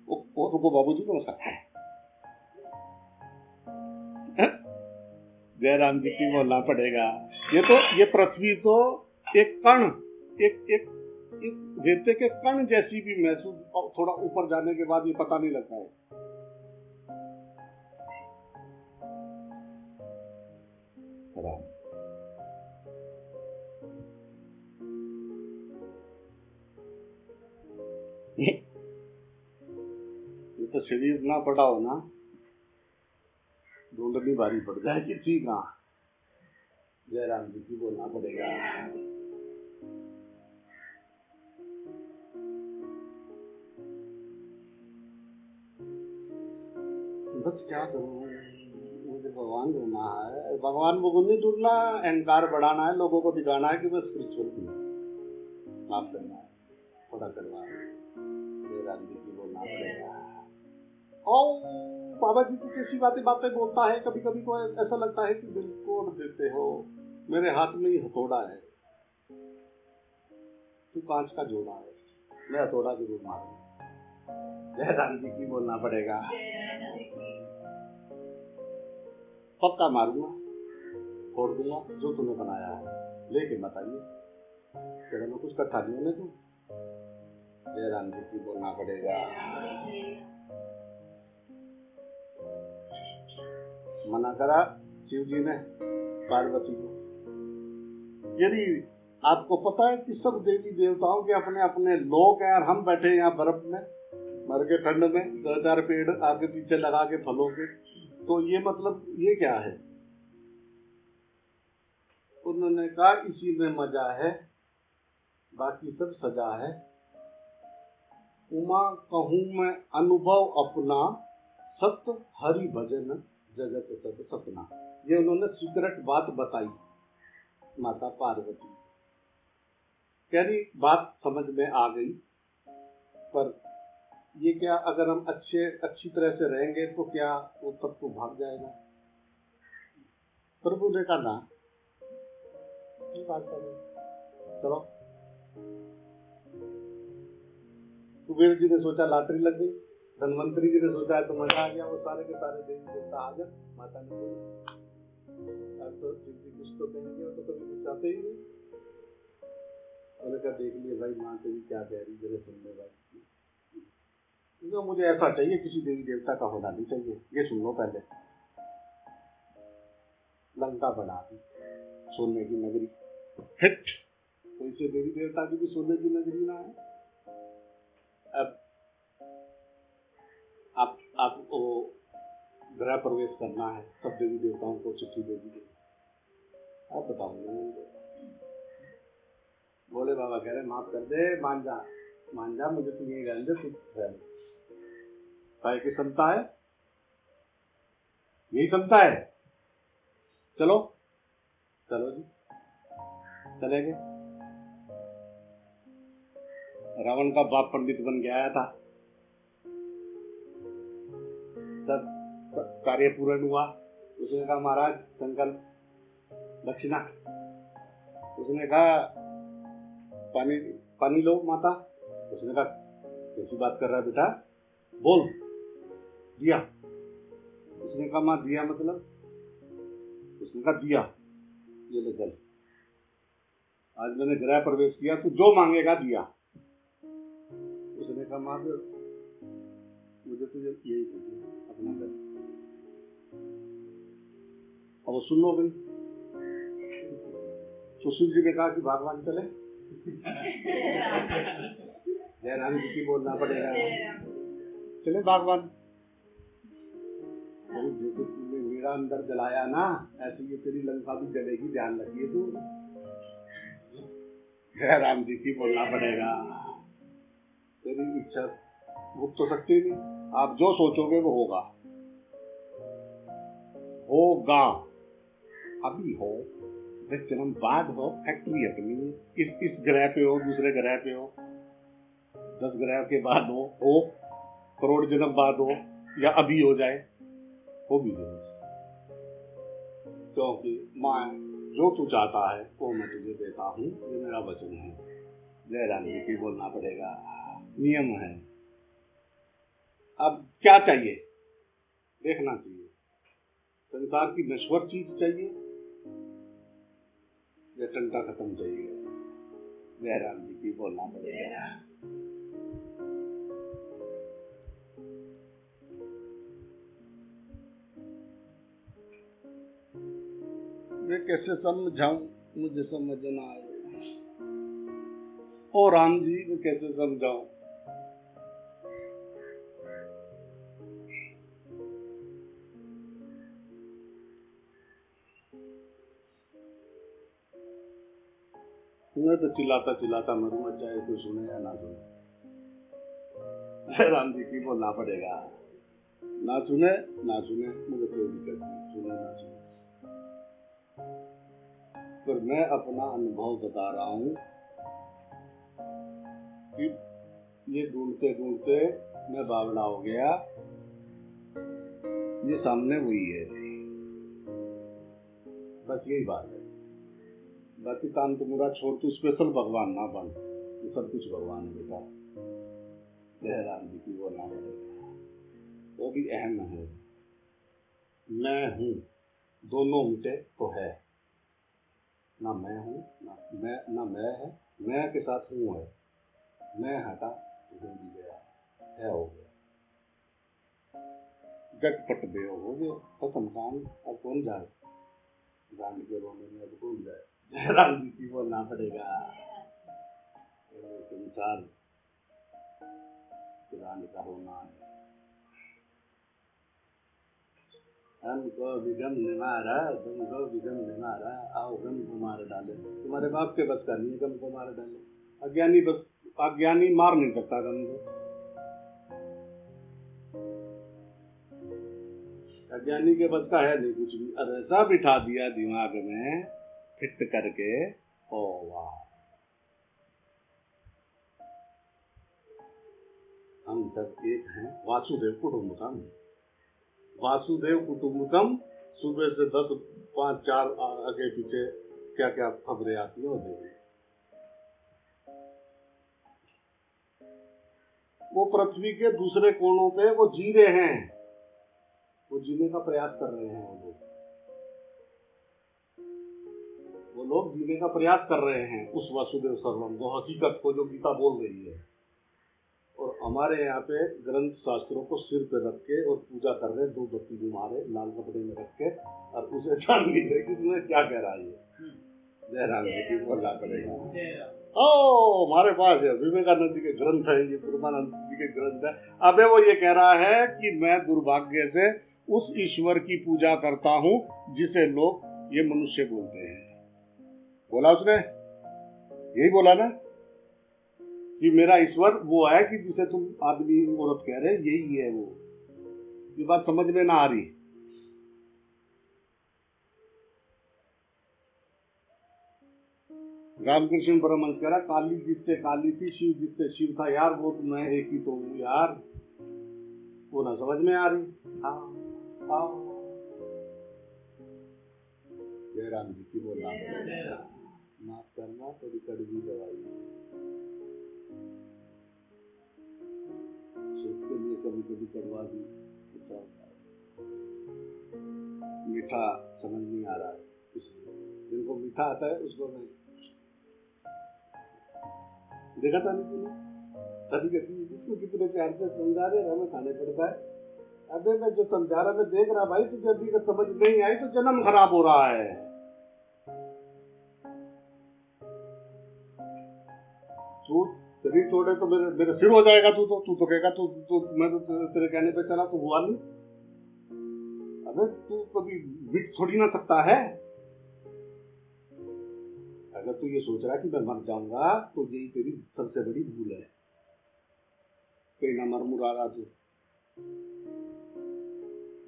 रुको बाबूजी को सकता है। जय राम जी की बोलना पड़ेगा। ये पृथ्वी तो एक कण, एक रेते के कण जैसी भी महसूस, थोड़ा ऊपर जाने के बाद ये पता नहीं लगता है। ये तो शरीर ना पड़ा हो ना, ढूंढनी भारी पड़ जाएगी। ठीक है, जय राम जी की बोलना पड़ेगा। बस क्या करूं, मुझे भगवान ढूंढना है। भगवान को नहीं ढूंढना, अहंकार बढ़ाना है, लोगों को दिखाना है कि मैं स्पिरिचुअल हूँ। माफ करना है, थोड़ा करना है। जय राम जी की बोलना पड़ेगा। बाबा जी तो कैसी बातें बोलता है। कभी कभी तो ऐसा लगता है कि दिल तोड़ देते हो। मेरे हाथ में ही हथौड़ा है, तू कांच का जोड़ा है, मैं हथौड़ा जरूर मारूंगा। जय राम जी की बोलना पड़ेगा। पक्का मारूंगा, फोड़ दूंगा जो तूने बनाया है, लेके मत आइए, तेरा में कुछ कट्ठा नहीं होने तू। जय राम जी की बोलना पड़ेगा। मना करा शिव जी ने पार्वती को। यदि आपको पता है कि सब देवी देवताओं के अपने अपने लोक हैं और हम बैठे यहाँ बर्फ में मर के ठंड में 2000 पेड़ आगे पीछे लगा के फलों के, तो ये मतलब ये क्या है? उन्होंने कहा इसी में मजा है, बाकी सब सजा है। उमा कहूं मैं अनुभव अपना, सत्य हरि भजन जगत सब सपना। ये उन्होंने सीक्रेट बात बताई माता पार्वती। कह रही बात समझ में आ गई, पर ये क्या अगर हम अच्छी तरह से रहेंगे तो क्या वो तब तो भाग जाएगा? प्रभु ने कहा ना, बात करें चलो। कुबेर जी ने सोचा लॉटरी लग गई, धनवंतरी जी ने सोचा है तो मजा आ गया, वो सारे के सारे देवी देवता आ गए। माता ने बोली अब तो कुछ तो कहेंगे, वो तो कभी कुछ आते ही नहीं। उन्होंने कहा देख लिए भाई, माँ तेरी क्या कह रही, जरा सुनने भाई। तो मुझे ऐसा चाहिए, किसी देवी देवता का होना नहीं चाहिए। ये सुन लो पहले। लंका बना दी सोने की नगरी, हिट। तो इसे देवी देवता की भी सोने की नगरी ना है। अब आपको गृह प्रवेश करना है, सब देवी देवताओं को चिट्ठी दे दीजिए। आप बताओगे, बोले बाबा कह रहे माफ कर दे, मान जा, मुझे तुम ये रहने दे, तू काय की क्षमता है, यही क्षमता है। चलो जी, चले गए। रावण का बाप पंडित बन के आया था, सब कार्य पूर्ण हुआ। उसने कहा महाराज संकल्प दक्षिणा। उसने कहा पानी लो माता। उसने कहा कैसी बात कर रहा है बेटा, बोल। दिया। उसने कहा माँ दिया मतलब? उसने कहा दिया, ये ले चल, आज मैंने गृह प्रवेश किया, तू जो मांगेगा दिया। उसने कहा माँ मुझे तुझे यही चाहिए, अपना घर। अब सुन लो गई। सुशील जी ने कहा कि भगवान चले। जयराम जी की बोलना पड़ेगा, चले भगवान। जैसे तुमने मेरा अंदर जलाया ना, ऐसे ये तेरी लंका भी जलेगी, ध्यान रखिए तू। जयराम जी की बोलना पड़ेगा। तेरी इच्छा रुक तो सकती नहीं, आप जो सोचोगे वो होगा। अभी हो, 10 जन्म बाद हो, फैक्ट्री अपनी, इस ग्रह पे हो, दूसरे ग्रह पे हो, 10 ग्रह के बाद हो, करोड़ जन्म बाद हो, या अभी हो जाए, हो भी जरूर। क्योंकि मैं जो तू चाहता है वो मैं तुझे देता हूँ, ये मेरा वचन है। जयराम जी की बोलना पड़ेगा, नियम है। अब क्या चाहिए देखना चाहिए, संसार की नश्वर चीज चाहिए या टंका खत्म चाहिए। जयराम जी की बोलना पड़ेगा। मैं कैसे समझाऊं, मुझे समझ ना आए। ओ राम जी, मैं कैसे समझाऊं? मैं तो चिल्लाता मरूंगा, चाहे कोई सुने या ना सुने। राम जी की बोलना पड़ेगा, ना सुने मुझे कोई दिक्कत नहीं, सुने ना सुने। पर मैं अपना अनुभव बता रहा हूं कि ये ढूंढते मैं बावला हो गया। ये सामने वही है, बस यही बात है। बाकी काम तो मेरा छोड़, तू स्पेशल भगवान ना बन, ये सब कुछ भगवान है बेटा। जयराम जी की बोलना पड़ेगा, वो भी अहम है। मैं हूँ, दोनों मिटे तो है ना। मैं हूँ ना मैं है, मैं के साथ हूँ है। मैं हटा तो भी गया, है हो गया, गटपट बे हो गया, खत्म काम। अब कौन जाए गांड के रोने में, अब कौन जाए? जयराम जी की बोलना पड़ेगा। संसार गांड का होना है। हमको विगम ने मारा, तुमको विगम ने मारा, आओ गम को मार डाले। तुम्हारे बाप के बस का नहीं है गम को मार डाले। अज्ञानी मार नहीं सकता गम को। अज्ञानी के बस का है नहीं कुछ भी। अब ऐसा बिठा दिया दिमाग में फिट करके, ओ वाह, हम सब एक हैं। वासुदेव कुटुंबकम, वासुदेव कुटुंबकम। सुबह से 10, 5, 4 आगे पीछे क्या क्या खबरें आती है वो देखिए। वो पृथ्वी के दूसरे कोनों पे वो जी रहे हैं, वो जीने का प्रयास कर रहे हैं। वो लोग जीने का प्रयास कर रहे हैं उस वासुदेव सर्वम, वो हकीकत को जो गीता बोल रही है। और हमारे यहाँ पे ग्रंथ शास्त्रों को सिर पे रख के और पूजा कर रहे, दो बत्ती घुमा रहे लाल कपड़े में रख के, और उसे जान नहीं रहे कि तुम्हें क्या कह रहा है ये। जय राम जी की बोलना पड़ेगा। ओ हमारे पास है विवेकानंद जी के ग्रंथ है, ये परमानंद जी के ग्रंथ है। अबे वो ये कह रहा है कि मैं दुर्भाग्य से उस ईश्वर की पूजा करता हूँ जिसे लोग ये मनुष्य बोलते हैं। बोला उसने, यही बोला ना कि मेरा ईश्वर वो है कि जिसे तुम आदमी औरत कह रहे, यही है वो। ये बात समझ में ना आ रही। रामकृष्ण परमहंस कह रहा, काली जिससे काली थी, शिव जिससे शिव था, यार वो तो मैं एक ही तो हूँ यार। वो ना समझ में आ रही। हाँ जय राम जी की बोलना, माफ करना थोड़ी कड़वी दवाई के लिए कभी कभी कड़वा भी मीठा समझ नहीं आ रहा है, इसलिए जिनको मीठा आता है उसको मैं देखा था कितने प्यार से समझा रहे, हमें खाने पड़ता है। अबे मैं जो समझा रहा, मैं देख रहा भाई, तुझे अभी अगर समझ नहीं आई तो जन्म खराब हो रहा है। तू शरीर छोड़े तो मेरे सिर हो जाएगा। तू तो कहेगा तू मैं तो तेरे कहने पे चला, तो हुआ नहीं। अबे तू कभी मिट थोड़ी ना सकता है। अगर तू ये सोच रहा कि मैं मर जाऊंगा तो यही तेरी सबसे बड़ी भूल है। कहीं ना मर मुरा रहा तू।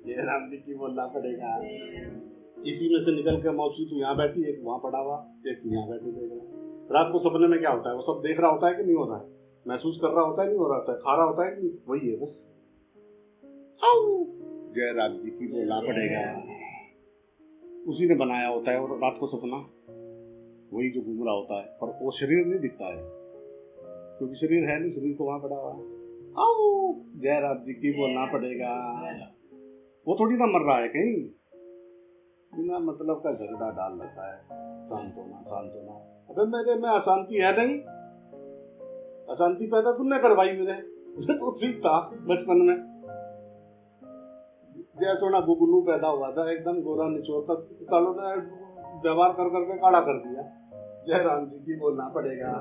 जय राम जी की बोलना पड़ेगा। इसी में से निकल के मौसी तू यहाँ बैठी, एक वहां पड़ा हुआ, एक यहाँ बैठे देख रहा। रात को सपने में क्या होता है, वो सब देख रहा होता है कि नहीं होता है, महसूस कर रहा होता है नहीं हो रहा होता है, खा रहा होता है कि वही है बस। जय राम जी की बोलना पड़ेगा। उसी ने बनाया होता है, और रात को सपना वही जो घूम रहा होता है, पर वो शरीर नहीं दिखता है क्योंकि शरीर है नहीं, शरीर तो वहां पड़ा हुआ है। जय राम जी की बोलना पड़ेगा। वो थोड़ी ना मर रहा है, कहीं बिना मतलब का झगड़ा डाल रखा है, शांत होना। अबे मेरे में अशांति है नहीं, अशांति पैदा तुमने करवाई मेरे तो ठीक था बचपन में। जैसे ना गुगलू पैदा हुआ था, एकदम गोरा निचोड़ तक सालों ने व्यवहार कर करके काढ़ा कर दिया। जय राम जी की बोलना पड़ेगा।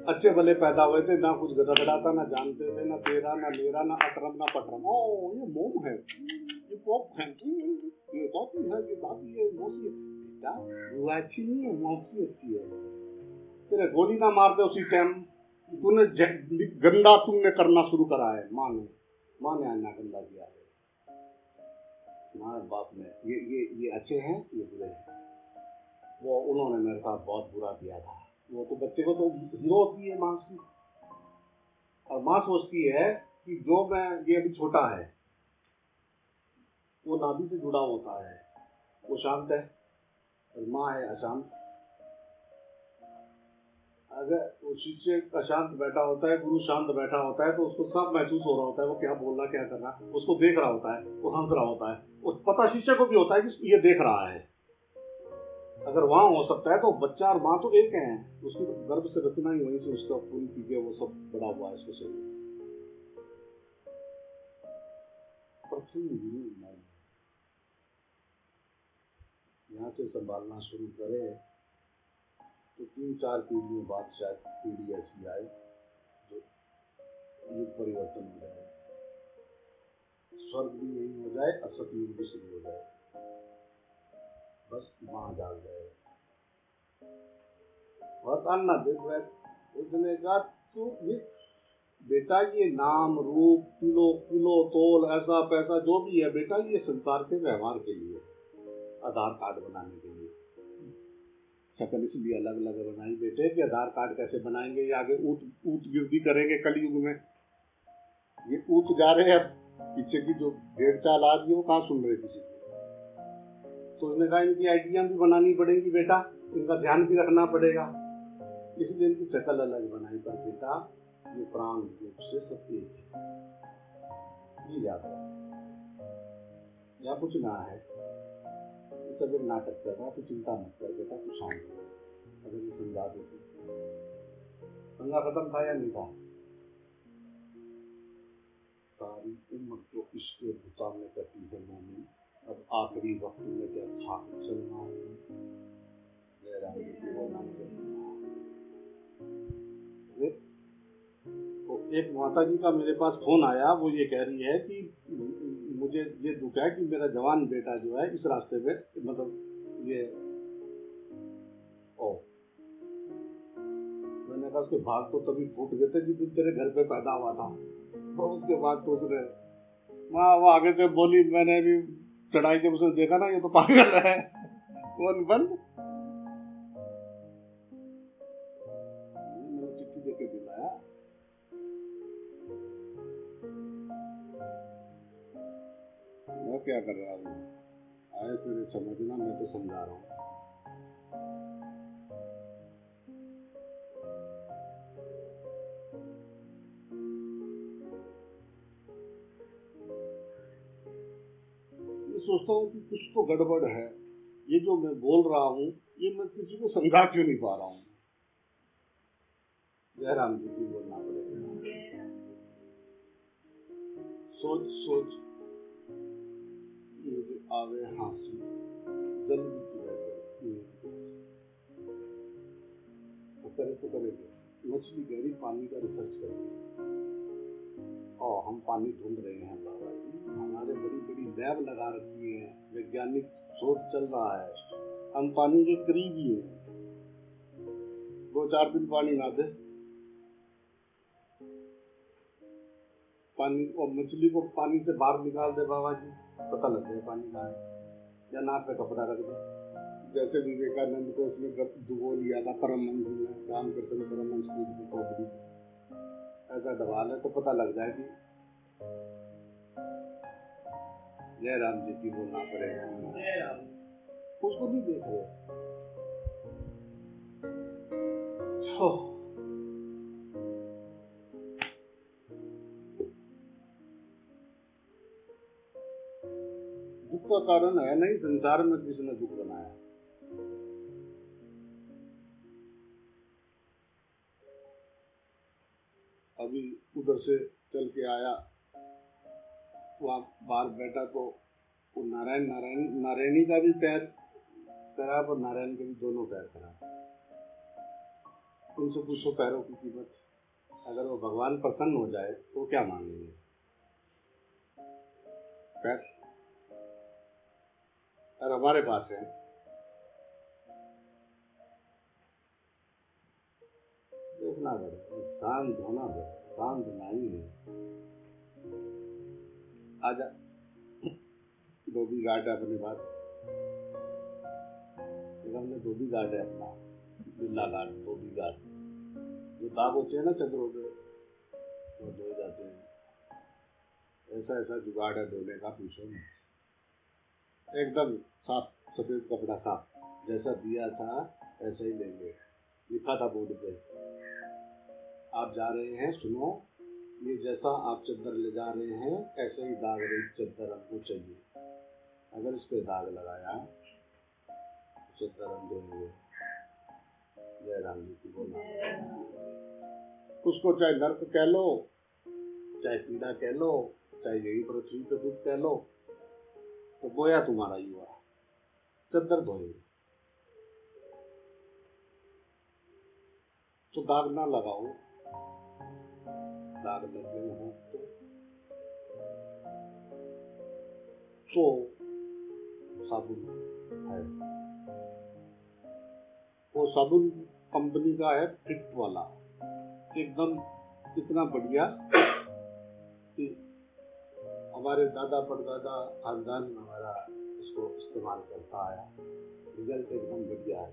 अच्छे भले पैदा हुए थे, ना कुछ गदगड़ा था, ना जानते थे, ना तेरा ना मेरा, ना अकरम ना पकरम। ओ ये मोम है, ये पॉप है, ये दादी है, ये दादी है, मौसी है। बेटा वो अच्छी नहीं है, मौसी अच्छी है। तेरे गोली ना मार दे उसी टाइम, तूने गंदा तुमने करना शुरू करा है। माँ ने आना गंदा किया है, तुम्हारे बाप ने। ये अच्छे हैं, ये बुरे हैं। वो उन्होंने मेरे साथ बहुत बुरा किया था। वो तो बच्चे को तो हीरो होती है माँ की, और माँ सोचती है कि जो मैं, ये अभी छोटा है, वो नाभि से जुड़ा होता है, वो शांत है, और माँ है अशांत। अगर वो शिष्य अशांत बैठा होता है, गुरु शांत बैठा होता है, तो उसको सब महसूस हो रहा होता है, वो क्या बोल रहा, क्या कर रहा, उसको देख रहा होता है, वो हंस रहा होता है। उस पता शिष्य को भी होता है कि ये देख रहा है। अगर वहां हो सकता है तो बच्चा और माँ तो एक है, उसकी गर्भ से रचना ही वहीं से उसका पूरी चीजें वो सब बड़ा हुआ है इसको सही। यहाँ से संभालना शुरू करे तो 3-4 पीढ़ियों बाद शायद पीढ़ी ऐसी आए जो युग परिवर्तन हो जाए, स्वर्ग भी यही हो जाए और सतयुग भी शुरू हो जाए, बस माँ जाग जाए। अन्ना उसने कहा तू बेटा ये नाम रूप किलो तोल ऐसा पैसा जो भी है बेटा, ये संसार के व्यवहार के लिए, आधार कार्ड बनाने के लिए। शक्ल इसलिए अलग अलग बनाई बेटे कि आधार कार्ड कैसे बनाएंगे, ये आगे ऊट गिरदी करेंगे कलयुग में। ये ऊट जा रहे हैं, पीछे की जो 1.5 साल आ रही है वो कहाँ सुन रहे किसी को। तो उसने कहा इनकी आइडिया भी बनानी पड़ेगी बेटा, इनका ध्यान भी रखना पड़ेगा, इसलिए इनकी शक्ल अलग बनाई। पर बेटा ये प्राण रूप से सब एक है, ये याद रख। या कुछ ना है, सब एक नाटक कर रहा, तो चिंता मत कर बेटा, तू शांत हो। अगर ये समझा देती पंगा खत्म था या नहीं था? सारी उम्र जो इसके भुता में कटी है मोमिन, अब आखिरी वक्त में क्या खाक चलना है। तो एक माता जी का मेरे पास फोन आया, वो ये कह रही है कि मुझे ये दुख है कि मेरा जवान बेटा जो है इस रास्ते पे, मतलब ये ओ, मैंने कहा उसके भाग तो तभी फूट गए थे जिस दिन तेरे घर पे पैदा हुआ था। तो उसके बाद तो उसने माँ वो आगे से बोली, मैंने भी चढ़ाई जब उसने देखा ना ये तो पागल है, फोन बंद। मैंने चिट्ठी देके दिलाया, मैं क्या कर रहा हूँ, आए तेरे समझना, मैं तो समझा रहा हूँ। सोचता हूँ कि कुछ तो गड़बड़ है, ये जो मैं बोल रहा हूँ ये मैं किसी को समझा क्यों नहीं पा रहा हूँ। जयराम जी की बोलना पड़ेगा। सोच सोच मुझे आवे हाँसी, जल्दी की रहते तो करे तो करेंगे। मछली गहरी पानी का रिसर्च करेंगे, और हम पानी ढूंढ रहे हैं बाबा जी, हमारे बड़ी बड़ी लैब लगा रखी है, वैज्ञानिक शोध चल रहा है, हम पानी के करीब ही हैं। 2-4 दिन पानी ना दे, पानी और मछली को पानी से बाहर निकाल दे बाबा जी, पता लग जाए पानी कहाँ है, या नाक पे कपड़ा रख दे, जैसे विवेकानंद को उसने डुबो लिया था परमहंस में, रामकृष्ण परमहंस की खोपड़ी, ऐसा दबाल है तो पता लग जाए कि जयराम जी की बोलना पड़ेगा। उसको नहीं देख रहे। दुख का कारण है नहीं संसार में किसने दुख बनाया। अभी उधर से चल के आया, वहां बाहर बैठा तो वो नारायणी का भी पैर खराब और नारायण के भी दोनों पैर खराब। उनसे पूछो पैरों की कीमत, अगर वो भगवान प्रसन्न हो जाए तो क्या मांगेंगे। पैर और हमारे पास है, देखना पड़ेगा, शांत होना पड़ेगा, शांत नहीं है। आजा धोबी घाट है अपने पास, हमने धोबी घाट है अपना, बिल्ला घाट, धोबी घाट, जो दाग होते हैं ना चंद्रों पे वो धोए जाते हैं। ऐसा ऐसा जुगाड़ है धोने का, पूछो नहीं। एकदम साफ सफेद कपड़ा साफ, जैसा दिया था ऐसा ही लेंगे, लिखा था बोर्ड पे, आप जा रहे हैं सुनो, ये जैसा आप चद्दर ले जा रहे हैं ऐसे ही दाग रहित चद्दर हमको चाहिए, अगर इस पे दाग लगाया तो चद्दर हम देंगे। जयराम जी की बोलना, उसको चाहे नर्क कह लो, चाहे पीड़ा कह लो, चाहे यही पृथ्वी पे दुख कह लो, तो गोया तुम्हारा ही हुआ, चद्दर धोएंगे। तो दाग ना लगाओ, दाग लगे हो तो साबुन है, वो साबुन कंपनी का है, फिट वाला, एकदम इतना बढ़िया कि हमारे दादा परदादा खानदान हमारा इसको इस्तेमाल करता आया, रिजल्ट एकदम बढ़िया है।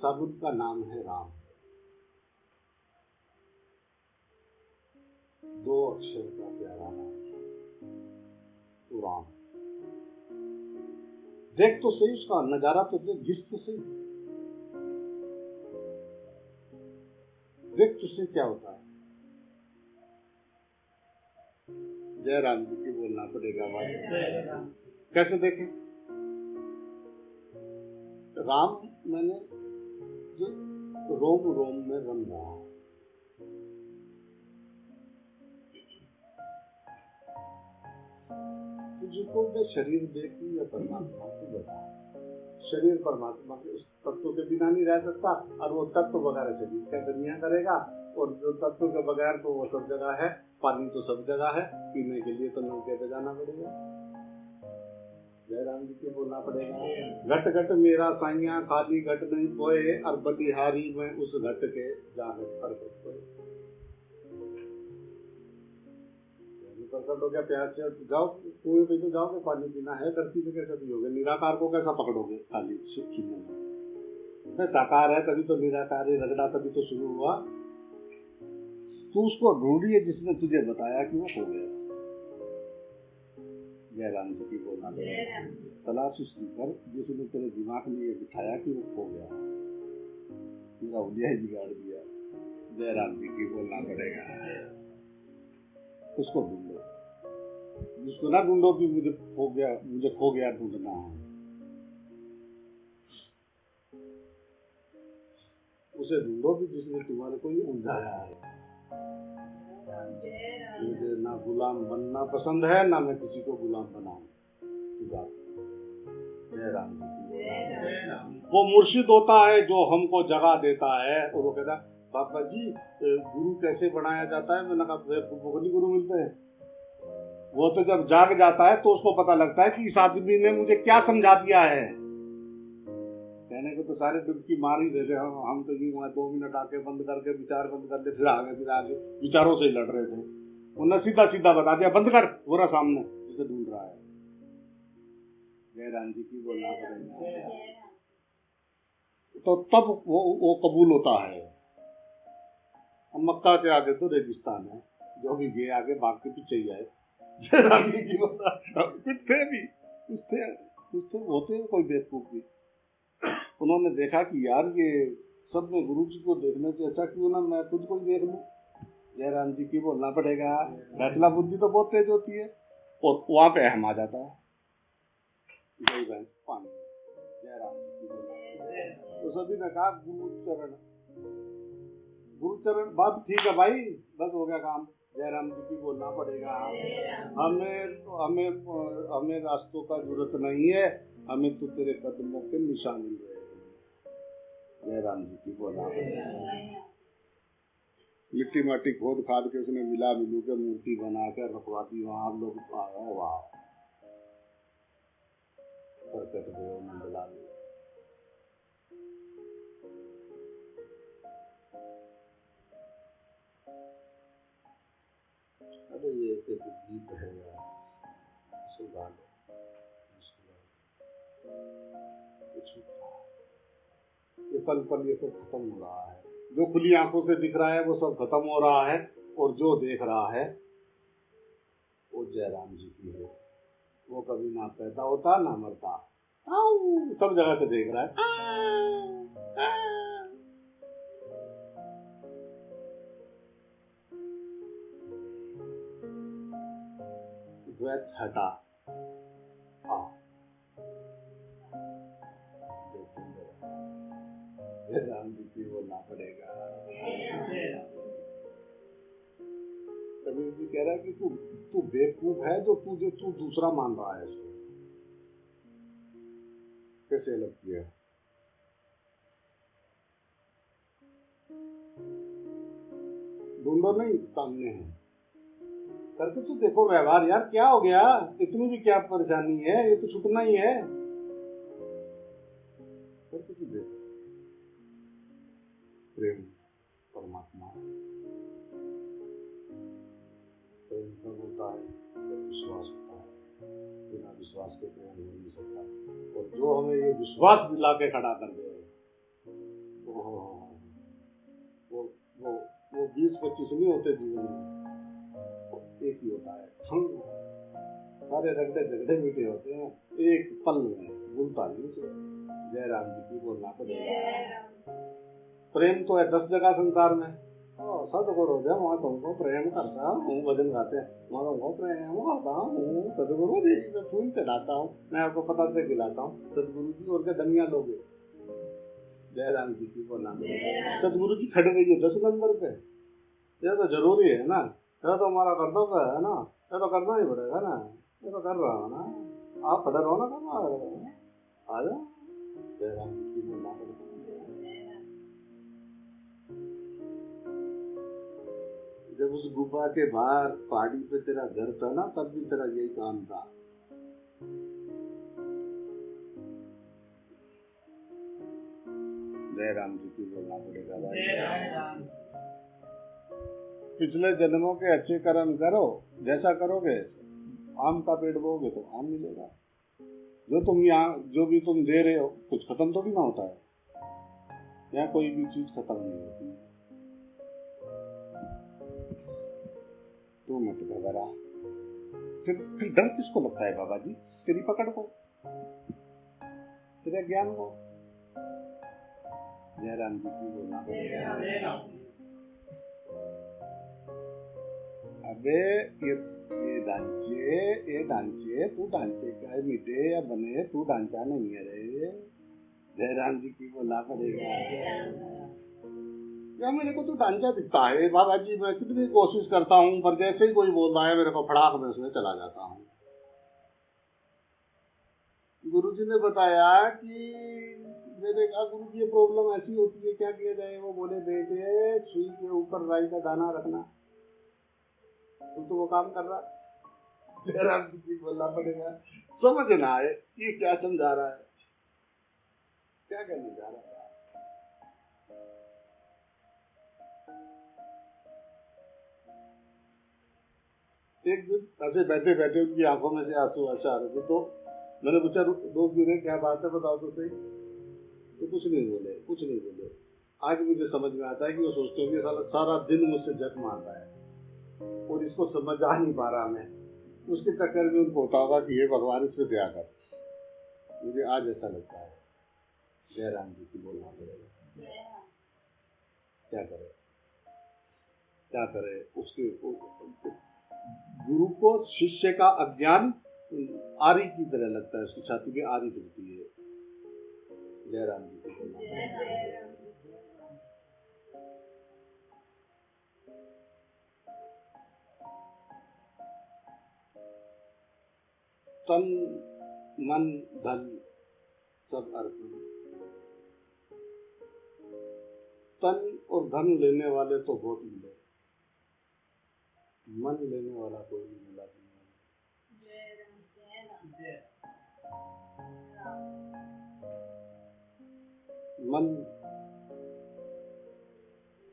साबुन का नाम है राम, 2 अक्षर का प्यारा नाम तो राम। देख तो सही उसका नजारा, तो देख, तो सही देख तो सही क्या होता है। जयराम जी की बोलना पड़ेगा भाई, कैसे देखें। राम मैंने जो रोम रोम में रम रहा है। तुझको मैं शरीर देखूं या परमात्मा को बता। शरीर परमात्मा के उस तत्व के बिना नहीं रह सकता, और वो तत्व बगैर शरीर का दुनिया करेगा। और जो तत्व के बगैर तो वो सब जगह है, पानी तो सब जगह है, पीने के लिए तो नलके पे जाना पड़ेगा। जयराम जी को बोलना पड़ेगा, घट घट मेरा साइया खाली घट नहीं पोए, और बलिहारी में उस घट के जाने पर प्रकट हो गया। प्यास से जाओ कुएं पे तो जाओगे, पानी पीना है, धरती पे कैसे पियोगे? निराकार को कैसा पकड़ोगे? खाली छीनने में साकार है तभी तो निराकार है, रगड़ा तभी तो शुरू हुआ। तू उसको ढूंढिए जिसने तुझे बताया कि वो हो गया। जयराम जी की बोलना तलाश उसकी कर जिसने तेरे दिमाग में ये बिठाया कि वो हो गया, पूरा उलिया ही बिगाड़ दिया। जयराम जी की बोलना पड़ेगा, उसको ढूंढो। जिसको ना ढूंढो कि मुझे खो गया ढूंढना है, उसे ढूंढो कि जिसने तुम्हारे को ये उलझाया है। मुझे ना गुलाम बनना पसंद है, ना मैं किसी को गुलाम बनाऊं। जयराम जी, वो मुर्शिद होता है जो हमको जगा देता है। और वो कहता है, बाबा जी गुरु कैसे बनाया जाता है? मैंने कहा गुरु मिलते हैं। वो तो जब जाग जाता है तो उसको पता लगता है कि इस आदमी ने मुझे क्या समझा दिया है। कहने को तो सारे डुबकी मार ही देते, हम तो ये 2 मिनट आके बंद करके विचार बंद कर दे, फिर आगे विचारों से ही लड़ रहे थे। उन्हें सीधा सीधा बता दिया, बंद कर, पूरा सामने जिसे ढूंढ रहा है। जयराम जी की बोलना पड़ेगा, तो तब वो कबूल होता है। मक्का के आगे तो रेगिस्तान है, जो भी गए आगे भाग के पीछे ही आए। जयराम जी की कुछ थे होते कोई बेवकूफ भी, उन्होंने देखा कि यार ये सब में गुरु जी को देखने से अच्छा क्यों ना मैं खुद को देख लूं। जयराम जी की बोलना पड़ेगा, फैसला बुद्धि तो बहुत तेज होती है, और वहां पे अहम आ जाता है। पानी जयराम जी की बोलना, तो सभी ने कहा गुरु चरण बात ठीक है भाई, बस हो गया काम। जयराम जी की बोलना पड़ेगा, हमें रास्तों का जरूरत नहीं है, हमें तो तेरे कदमों के निशान मिल रहे हैं। जयराम जी की बोलना पड़ेगा, मिट्टी माटी खोद खाद के उसने मिला मिलू के मूर्ति बना कर रखवा दी। वहां आप लोग वाह प्रकट देव मंडला में। अरे ये एक गीत है यार, सुधा ये पल पल ये सब खत्म हो रहा है। जो खुली आंखों से दिख रहा है वो सब खत्म हो रहा है, और जो देख रहा है वो जयराम जी की है। वो कभी ना पैदा होता ना मरता, सब जगह से देख रहा है। द्वैत हटा, जयराम जी की बोलना पड़ेगा। कबीर जी कह रहा है कि तू बेवकूफ है जो तू दूसरा मान रहा है। इसको कैसे अलग किया? ढूंढो नहीं, सामने है, करके तो देखो व्यवहार। यार क्या हो गया, इतनी भी क्या परेशानी है, ये तो छुटना ही है। करके तो देखो, प्रेम परमात्मा, प्रेम कब होता है? जब विश्वास होता है, बिना विश्वास के प्रेम हो नहीं सकता। और जो हमें ये विश्वास दिला के खड़ा कर दे, वो 20-25 नहीं होते जीवन में, एक ही होता है। सारे रगड़े झगड़े मीठे होते हैं, एक पल में भूलता नहीं उसे। जयराम जी की बोलना पड़ेगा, प्रेम तो है 10 जगह संसार में। सदगुरु हो जाए वहाँ तुमको प्रेम करता हूँ, भजन गाते हैं, वहाँ तुमको प्रेम करता हूँ, सदगुरु जी मैं फूल चढ़ाता हूँ, मैं आपको पता से खिलाता हूँ। सदगुरु जी और क्या दुनिया लोगे? जयराम जी की बोला। सतगुरु जी खड़े रहिए 10 नंबर पे, ये तो जरूरी है ना, ये तो हमारा कर्तव्य है ना, ये तो करना ही पड़ेगा ना, ये तो कर रहा हूँ ना, आप खड़े रहो ना, करना आ जाओ। जयराम जी की बोला। जब उस गुफा के बाहर पहाड़ी पे तेरा घर था ना, तब भी तेरा यही काम था। जयराम जी की बोलना पड़ेगा भाई। पिछले जन्मों के अच्छे कर्म करो, जैसा करोगे आम का पेड़ बोगे तो आम मिलेगा। जो भी तुम दे रहे हो कुछ खत्म थोड़ी ना होता है, यहाँ कोई भी चीज खत्म नहीं होती। तू मत घबरा, फिर डर किसको लगता है बाबा जी? तेरी पकड़ को, तेरे ज्ञान को। जयराम जी की बोलना। अबे ये ढांचे तू ढांचे का मिटे या बने, तू ढांचा नहीं है रे। जयराम जी की बोलना पड़ेगा। या मेरे को तो ढांचा दिखता है बाबा जी, मैं कितनी कोशिश करता हूँ पर जैसे ही कोई बोलता है मेरे को फड़ाक में उसमें चला जाता हूँ। गुरुजी ने बताया कि मैंने कहा गुरु जी ये प्रॉब्लम ऐसी होती है, क्या किया जाए? वो बोले बेटे सुई के ऊपर राई का दाना रखना, तो वो काम कर रहा। जयराम जी की बोलना पड़ेगा। समझ ना आए ये क्या समझा रहा है, क्या करने जा रहा है। एक दिन ऐसे बैठे बैठे उनकी आंखों में से आंसू आ रहे थे, तो मैंने पूछा दोस्त गिरे क्या बात है, बताओ तो सही। तो कुछ नहीं बोले। आज मुझे समझ में आता है कि वो सोचते होंगे सारा दिन मुझसे जग मारता है और इसको समझ आ नहीं पा रहा मैं, उसके चक्कर में उनको होता होगा कि ये भगवान इसमें दया कर। मुझे आज ऐसा लगता है। जयराम जी की बोलना पड़ेगा। क्या करे उसके गुरु को शिष्य का अज्ञान आरी की तरह लगता है, उसकी छाती पे आरी दिखती है। जयराम जी की बोलना। तन मन धन सब अर्पण। तन और धन लेने वाले तो बहुत मिले, मन लेने वाला कोई नहीं मिला।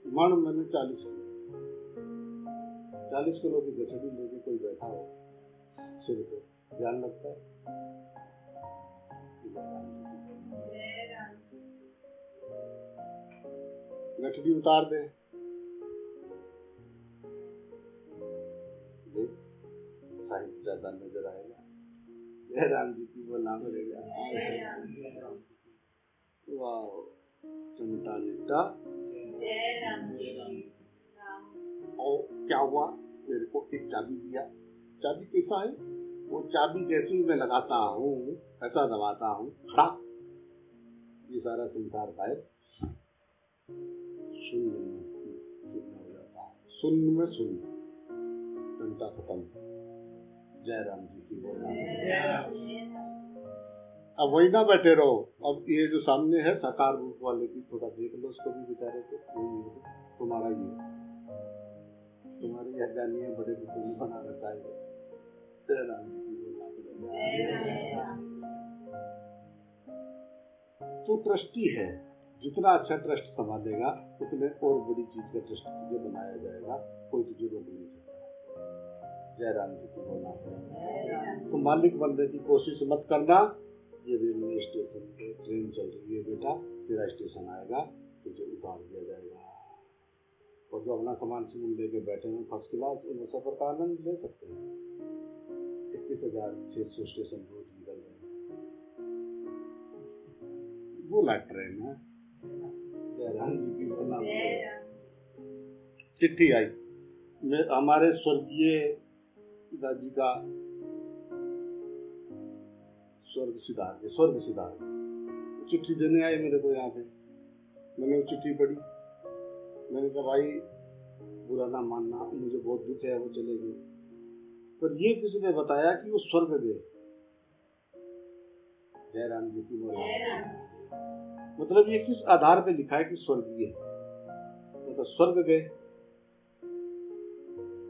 मन मैंने 40 किलो की गठड़ी लेके कोई बैठा हो सिर पे, ध्यान लगता है। गठड़ी उतार दे, साहित्य ज्यादा नजर आएगा। जयराम जी की बोलना पड़ेगा। वाह चमटा निकटा। और क्या हुआ, मेरे को एक चाबी दिया। चाबी कैसा है? वो चाबी जैसे ही मैं लगाता हूँ ऐसा दबाता हूँ, खड़ाक ये सारा संसार गायब, शून्य हो जाता है। शून्य में शून्य, घंटा खत्म। जयराम जी की बोलना। अब वही ना बैठे रहो, अब ये जो सामने है साकार रूप वाले की थोड़ा देख लो उसको भी बेचारे को। तुम्हारा ही है, तुम्हारी अज्ञानी है, बड़े बुजुर्ग बना रखा है। जयराम जी की बोलना पड़ेगा। तो ट्रस्टी है, जितना अच्छा ट्रस्ट संभालेगा उतने और बड़ी चीज का ट्रस्ट तुझे बनाया जाएगा, कोई तुझे रोक नहीं सकता। जयराम जी की बोलना पड़ेगा। तो मालिक बनने की कोशिश मत करना। ये रेलवे स्टेशन पे ट्रेन चल रही है बेटा, तेरा स्टेशन आएगा, तुझे उतार दिया जाएगा। और जो अपना सामान सुन लेके बैठे हैं फर्स्ट क्लास, उन सफर का आनंद ले सकते हैं। 21,600 स्टेशन रोज निकल रहे हैं, बोला ट्रेन है। जयराम जी की बोलना। चिट्ठी आई हमारे स्वर्गीय पिताजी का, स्वर्ग सिधार चिट्ठी देने आए मेरे को यहाँ पे। मैंने वो चिट्ठी पढ़ी, मैंने कहा भाई बुरा ना मानना, मुझे बहुत दुख है, वो चले गए। पर ये किसी ने बताया कि वो स्वर्ग गए। जयराम जी की बोला, मतलब ये किस आधार पे लिखा है कि स्वर्गीय, मतलब स्वर्ग गए।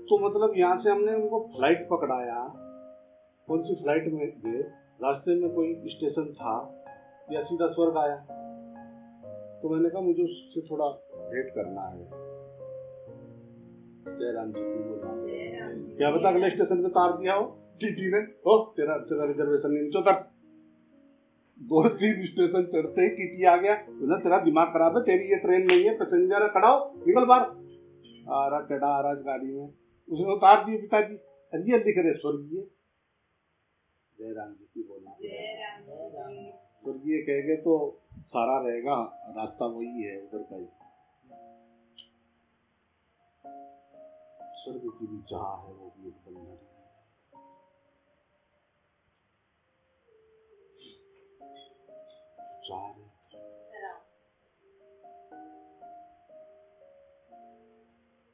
तो मतलब यहाँ से हमने उनको फ्लाइट पकड़ाया, कौन सी फ्लाइट में गए, रास्ते में कोई स्टेशन था या सीधा स्वर्ग आया। तो मैंने कहा मुझे उससे थोड़ा भेंट करना है। जयराम जी की बोला, क्या बता अगले स्टेशन पे तार दिया हो टीटी ने, हो तेरा रिजर्वेशन नहीं, नीचे उतर। 2-3 स्टेशन चढ़ते ही टीटी आ गया, बोला तेरा दिमाग खराब है, तेरी ये ट्रेन नहीं है, पैसेंजर है, खड़ा हो, निकल बाहर। आ रहा चढ़ा आ रहा गाड़ी में, उसने उतार दिए पिताजी, ये लिख रहे स्वर्गीय। जयराम जी की बोला, स्वर्गीय कहेंगे तो सारा रहेगा, रास्ता वही है उधर का ही। स्वर्ग की भी चाह है, वो भी एक बंधन है। चाह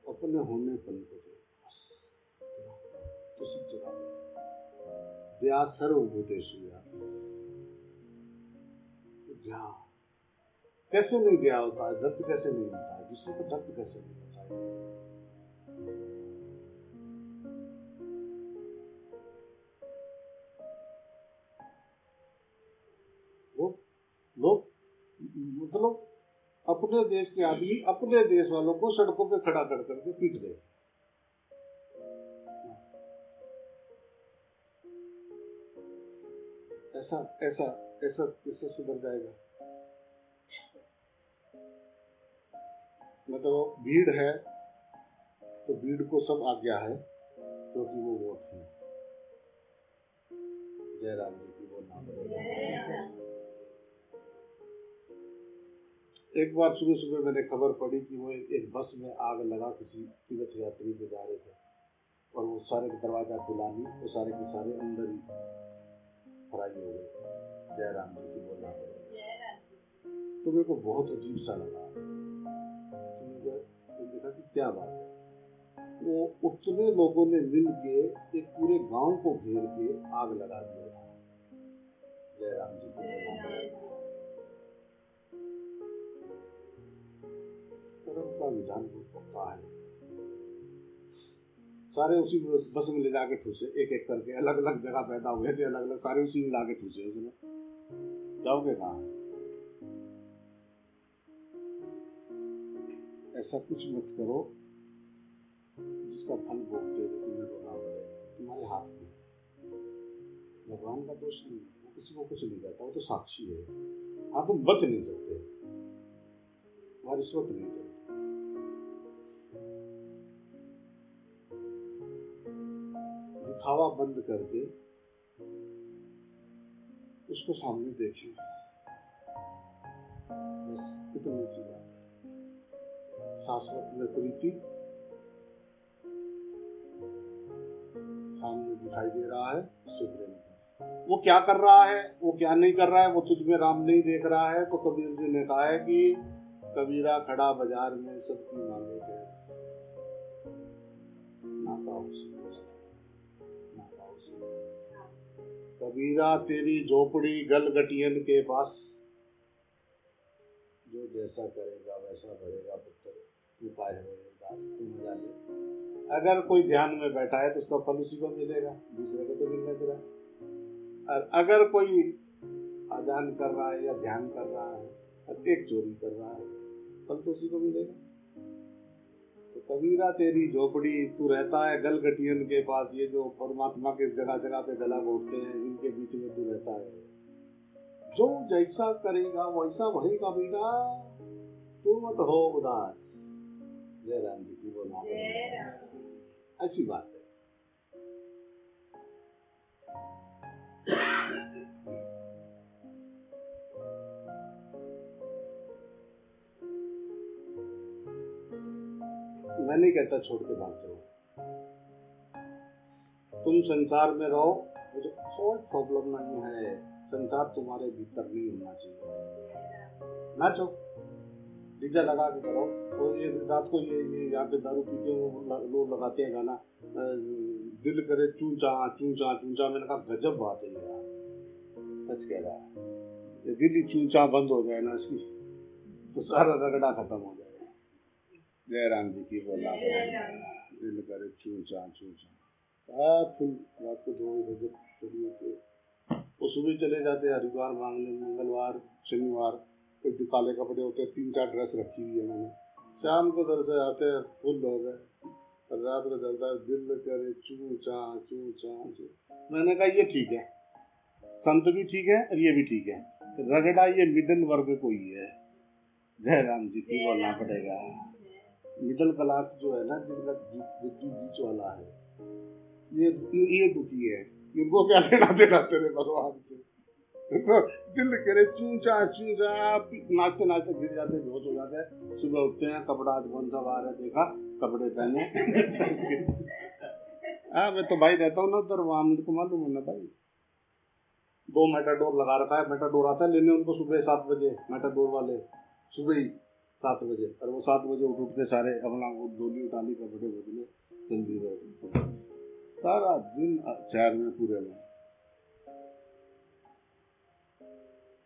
अपने होने पन को किसी जगह ब्याह सर्वभूतेषु, ध्यान कैसे नहीं गया होता है, दत्त कैसे नहीं होता है, दूसरे को दत्त कैसे नहीं होता है। वो लोग मतलब अपने देश के आदमी अपने देश वालों को सड़कों पे खड़ा कर करके पीट गए। ऐसा ऐसा ऐसा कैसे सुधर जाएगा। मतलब भीड़ है तो भीड़ को सब आज्ञा है, क्योंकि वो वोट है। जयराम जी की वो नाम। एक बार सुबह सुबह मैंने खबर पड़ी कि वो एक बस में आग लगा, किसी तीर्थ यात्री पे जा रहे थे और वो सारे का दरवाजा खुला नहीं, वो सारे के सारे अंदर ही फ्राई हो गए। जयराम जी की बोला, तो मेरे को बहुत अजीब सा लगा। तो देखा कि क्या बात है, वो उतने लोगों ने मिल के एक पूरे गांव को घेर के आग लगा दिया था। जयराम जी की का विधान बहुत पक्का है। सारे उसी बस में ले जाके ठूसे, एक एक करके अलग अलग जगह पैदा हुए थे, अलग अलग सारे उसी में लाके ठूसे। उसने जाओगे कहाँ? ऐसा कुछ मत करो जिसका फल भोगते हुए तुम्हें रोना पड़े। तुम्हारे हाथ में भगवान का दोष नहीं, वो किसी को कुछ नहीं कहता, वो तो साक्षी है। हाँ तुम बच नहीं सकते, तुम्हारी रिश्वत नहीं देते। दिखावा बंद करके उसको सामने देखिए, कितनी सी बात। शाश्वत में प्रीति सामने दिखाई दे रहा है, सुप्रेम। वो क्या कर रहा है, वो क्या नहीं कर रहा है, वो तुझ में राम नहीं देख रहा है। तो कबीर जी ने कहा है कि कबीरा खड़ा बाजार में सबकी मांगे गए, कबीरा तेरी झोपड़ी गलगटियन के पास, जो जैसा करेगा वैसा भरेगा पुत्र, तू पाए होगा तू मजा ले। अगर कोई ध्यान में बैठा है तो उसका फल उसी को मिलेगा, दूसरे को तो मिलने दे रहा है। और अगर कोई अजान कर रहा है या ध्यान कर रहा है और एक चोरी कर रहा है, फल तो उसी को मिलेगा। तो कबीरा तेरी झोपड़ी, तू रहता है गलगटियन के पास, ये जो परमात्मा के जगह जगह पे गला घोटते हैं, इनके बीच में तू रहता है। जो जैसा करेगा वैसा भरेगा बेटा, तू मत हो उदास। जयराम जी की बोला, ऐसी बात है। मैं नहीं कहता छोड़ के भाग जाओ, तुम संसार में रहो, मुझे कोई प्रॉब्लम नहीं है। संसार तुम्हारे भीतर नहीं होना चाहिए। नाचो, डीजे लगा के करो। और ये रात को ये यहाँ पे दारू पी के लोग लगाते हैं गाना, दिल करे चूचा चूचा चूचा। मैंने कहा गजब बात है यार, सच कह रहा है। ये दिल ही चूचा बंद हो जाए ना इसकी, तो सारा रगड़ा खत्म हो जाएगा। जयराम जी की बोला, दिल करे चूचा चूचा। फिर रात को 2 बजे शुरू होते, वो सुबह चले जाते हरिद्वार मांगने, मंगलवार शनिवार कोई काले कपड़े होते, 3-4 ड्रेस रखी हुई है मैंने। शाम को दर से आते हैं फुल हो गए, रात में चलता है दिल करे चूचा चूचा। मैंने कहा ये ठीक है, संत भी ठीक है और ये भी ठीक है, रगड़ा ये मिडिल वर्ग को ही है। जयराम जी की बोलना पड़ेगा। मिडिल क्लास जो है ना, जिनका बीच वाला है, ये दुखी है, इनको क्या लेना देना तेरे भगवान से। तो दिल करे चूचा चूचा, नाचते नाचते गिर जाते, बेहोश हो जाते हैं। सुबह उठते हैं, कपड़ा आज कौन सा बार है देखा, कपड़े पहने। हाँ, मैं तो भाई रहता हूँ ना उधर, वहाँ मुझे को मालूम है ना भाई। 2 मेटाडोर लगा रखा है, मेटाडोर आता है लेने उनको सुबह 7 बजे, मेटाडोर वाले सुबह ही 7 बजे, और वो 7 बजे उठ के सारे अपना डोली उठाली, कपड़े बदले, जल्दी रहे, सारा दिन शहर में पूरे में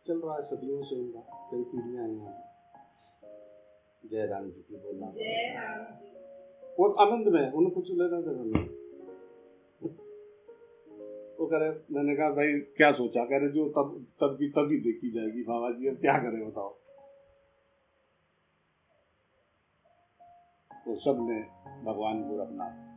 चल रहा है सदियों से उनका, कई पीढ़ियां हैं यहाँ। जयराम जी की बोलना, वो आनंद में, उन्हें कुछ लेना देना नहीं। वो कह रहे, मैंने कहा भाई क्या सोचा, कह रहे जो तब की तभी देखी जाएगी बाबा जी, अब क्या करें बताओ। तो सब ने भगवान गोरखनाथ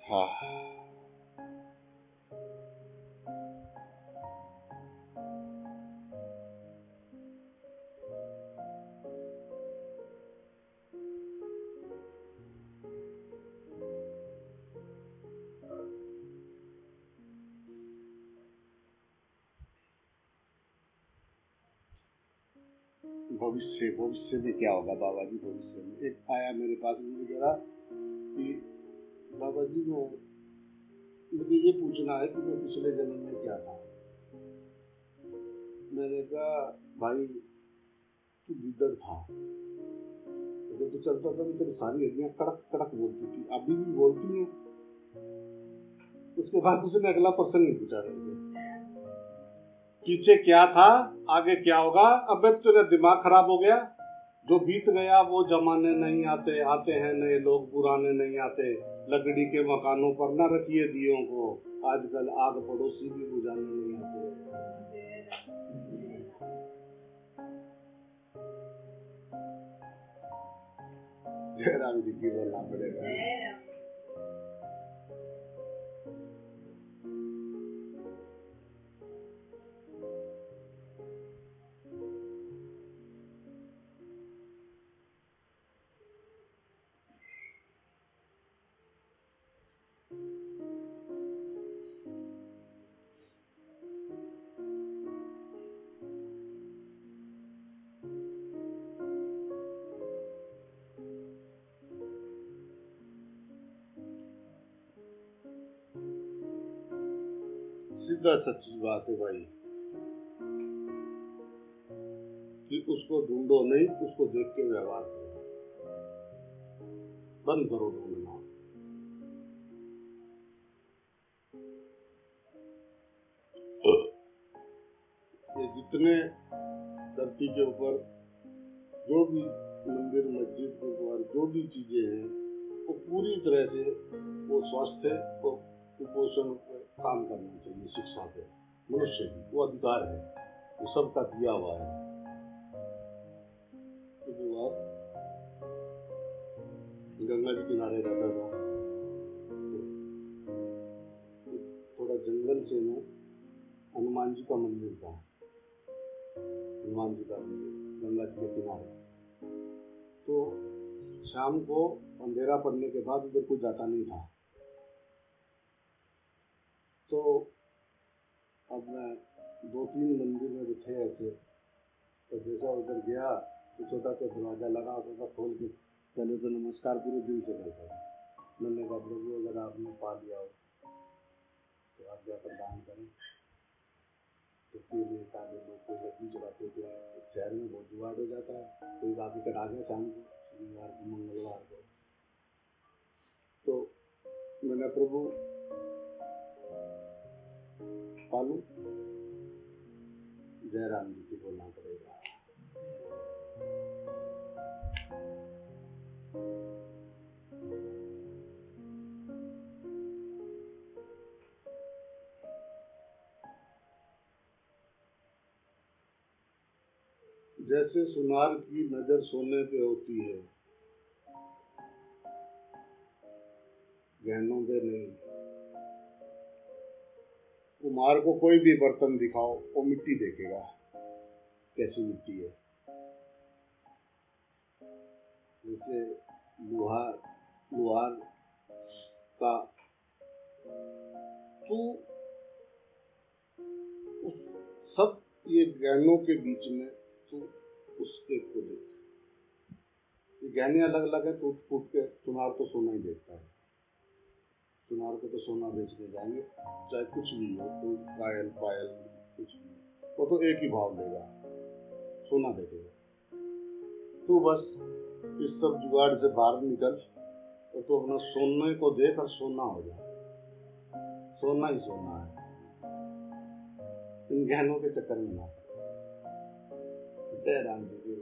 हाँ। भविष्य में क्या होगा बाबा जी? भविष्य में एक आया मेरे पास, मुझे कहा कि बाबा जी मुझे ये पूछना है कि मैं पिछले जन्म में क्या था। मैंने कहा भाई तू लीडर था, जब तू चलता था तेरी सारी हड्डियां कड़क कड़क बोलती थी, अभी भी बोलती है। उसके बाद उसने अगला प्रश्न नहीं पूछा रहे, पीछे क्या था आगे क्या होगा। अब तेरा दिमाग खराब हो गया, जो बीत गया वो जमाने नहीं आते, आते हैं नए लोग पुराने नहीं आते। लकड़ी के मकानों पर न रखिए दियों को, आजकल आग पड़ोसी भी बुझाने नहीं आते। जयराम जी की बोलना पड़ेगा। सीधा सच्ची बात है भाई, कि उसको ढूंढो नहीं, उसको देख के व्यवहार करो, बंद करो ढूंढना। ये जितने धरती के ऊपर जो भी मंदिर मस्जिद गुरुद्वारा जो भी चीजें हैं, वो पूरी तरह से वो स्वास्थ्य को कुपोषण पर काम करना चाहिए। शिक्षा पे मनुष्य की वो अधिकार है, वो सबका दिया हुआ है। गंगा जी किनारे रहता था, थोड़ा जंगल से में हनुमान जी का मंदिर था, हनुमान जी का मंदिर गंगा जी के किनारे। तो शाम को अंधेरा पड़ने के बाद उधर कोई जाता नहीं था। तो अब मैं 2-3 मंदिर में बैठे ऐसे, तो जैसा उधर गया तो छोटा सा दरवाजा लगा होता था, खोल के पहले तो नमस्कार पूरे दिन से करता था। मैंने कहा प्रभु अगर आपने पा लिया हो तो आज्ञा प्रदान करें। तो फिर ताले लोग कोई लकड़ी चढ़ाते थे, शहर में बहुत जुगाड़ हो जाता है, कोई बाकी कटा गया शाम को, शनिवार को, मंगलवार को। तो मैंने प्रभु पालू जयराम जी को बोलना पड़ेगा। जैसे सुनार की नजर सोने पे होती है, गहनों पे नहीं। कुम्हार को कोई भी बर्तन दिखाओ, वो मिट्टी देखेगा, कैसी मिट्टी है। जैसे लोहार का तो सब ये गहनों के बीच में तो उस एक को देख, ये गहने अलग अलग है, टूट फूट के सुनार तो सोना ही देखता है। सुनार को तो सोना बेच के जाएंगे, चाहे कुछ भी हो, तो पायल कुछ भी, वो तो एक ही भाव देगा, सोना देखेगा। तू बस इस सब जुगाड़ से बाहर निकल और तो अपना सोने को देख और सोना हो जाए। सोना ही सोना है, इन गहनों के चक्कर में ना। जयराम जी की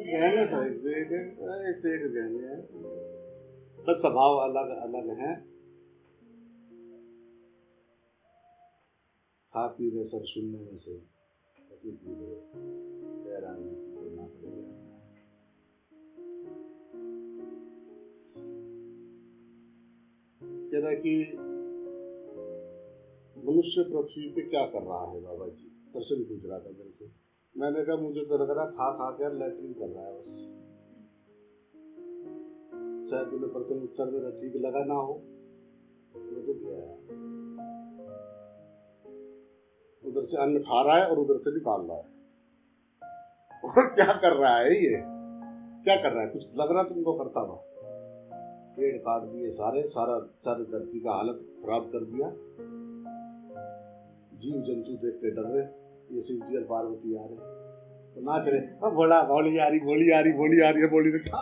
गहने तो एक गहने हैं, सब स्वभाव अलग अलग हैं। खा पी रहे सब सुनने में से जयराम जी की बोलना पड़ेगा। कह रहा कि मनुष्य पृथ्वी पे क्या कर रहा है बाबा जी, प्रश्न पूछ रहा था मेरे से। मैंने कहा मुझे तो लग रहा खा खा कर लैट्रिन कर रहा है बस, शायद तुम्हें प्रश्न उत्तर मेरा ठीक लगा ना हो, वो तो क्या है, उधर से अन्न खा रहा है और उधर से निकाल रहा है, और क्या कर रहा है ये, क्या कर रहा है, कुछ लग रहा तुमको करता हुआ। पेड़ काट दिए सारे धरती का हालत खराब कर दिया, जीव जंतु देख के डर रहे, ये शिव जी और पार्वती आ रहे तो नाच रहे, अब बोला बोली आ रही है, बोली रखा।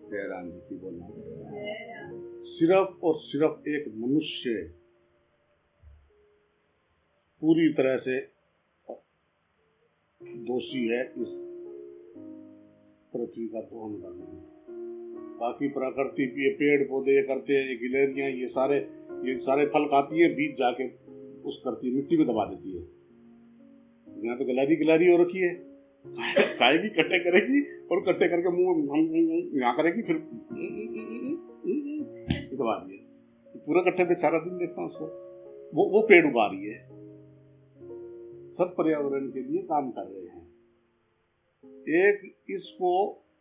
जयराम जी की बोलना, सिर्फ और सिर्फ एक मनुष्य पूरी तरह से दोषी है इस पृथ्वी का दोहन करने में। बाकी प्रकृति ये पेड़ पौधे ये करते हैं, ये गिलहरियां ये सारे फल खाती है, बीज जाके उस करती है, मिट्टी में दबा देती है। यहाँ पे गिलहरी हो रखी है, खाएगी, कट्टे करेगी और कट्टे करके मुंह यहाँ करेगी, फिर दबा दिया। पूरा कट्टे पे सारा दिन देखता हूँ उसको, वो पेड़ उगा रही है, सब पर्यावरण के लिए काम कर रहे हैं। एक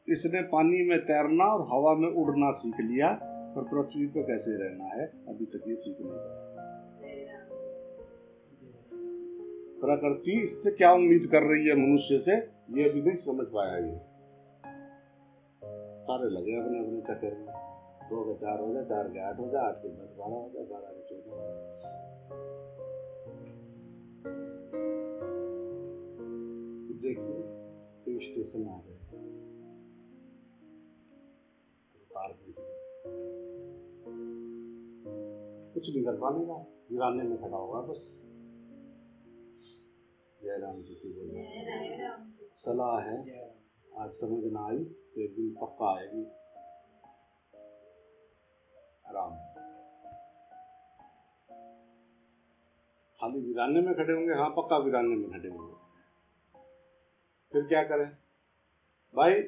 इसने पानी में तैरना और हवा में उड़ना सीख लिया, पर पृथ्वी पे कैसे रहना है अभी तक ये सीख नहीं पाया। प्रकृति इससे क्या उम्मीद कर रही है मनुष्य से, ये अभी नहीं समझ पाया। ये सारे लगे अपने अपने चक्कर में, 2 के 4 हो जाए, 4 के 8 हो जाए, 8 के 10 12 हो जाए, 12 के 14 हो जाए। देखिए स्टेशन आ गए, कुछ नहीं कर पाएगा, गिराने में खड़ा होगा बस। जयराम जी की बोलना सलाह है, आज समझ ना आई तो एक दिन पक्का आएगी। आराम खाली वीराने में खड़े होंगे, हाँ पक्का वीराने में खड़े होंगे, फिर क्या करें भाई।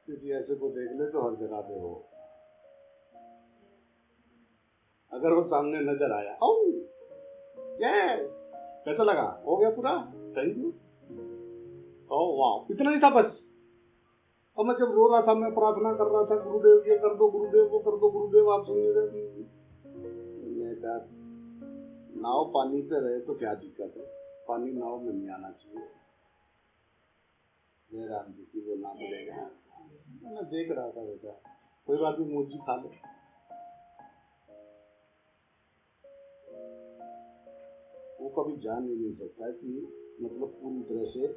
किसी ऐसे को देख ले तो हर जगह पे हो, अगर वो सामने नजर आया, ये कैसा लगा, हो गया पूरा, थैंक यू, ओह वाह, इतना ही था बस। और मैं जब रो रहा था, मैं प्रार्थना कर रहा था, गुरुदेव ये कर दो, गुरुदेव वो कर दो, गुरुदेव आप सुन रहे। नाव पानी पे रहे तो क्या दिक्कत है, पानी नाव में नहीं आना चाहिए। जय राम जी की बोलना पड़ेगा। मैं देख रहा था बेटा, कोई बात नहीं, मूंजी खा ले। वो कभी जान ही नहीं सकता कि मतलब पूरी तरह से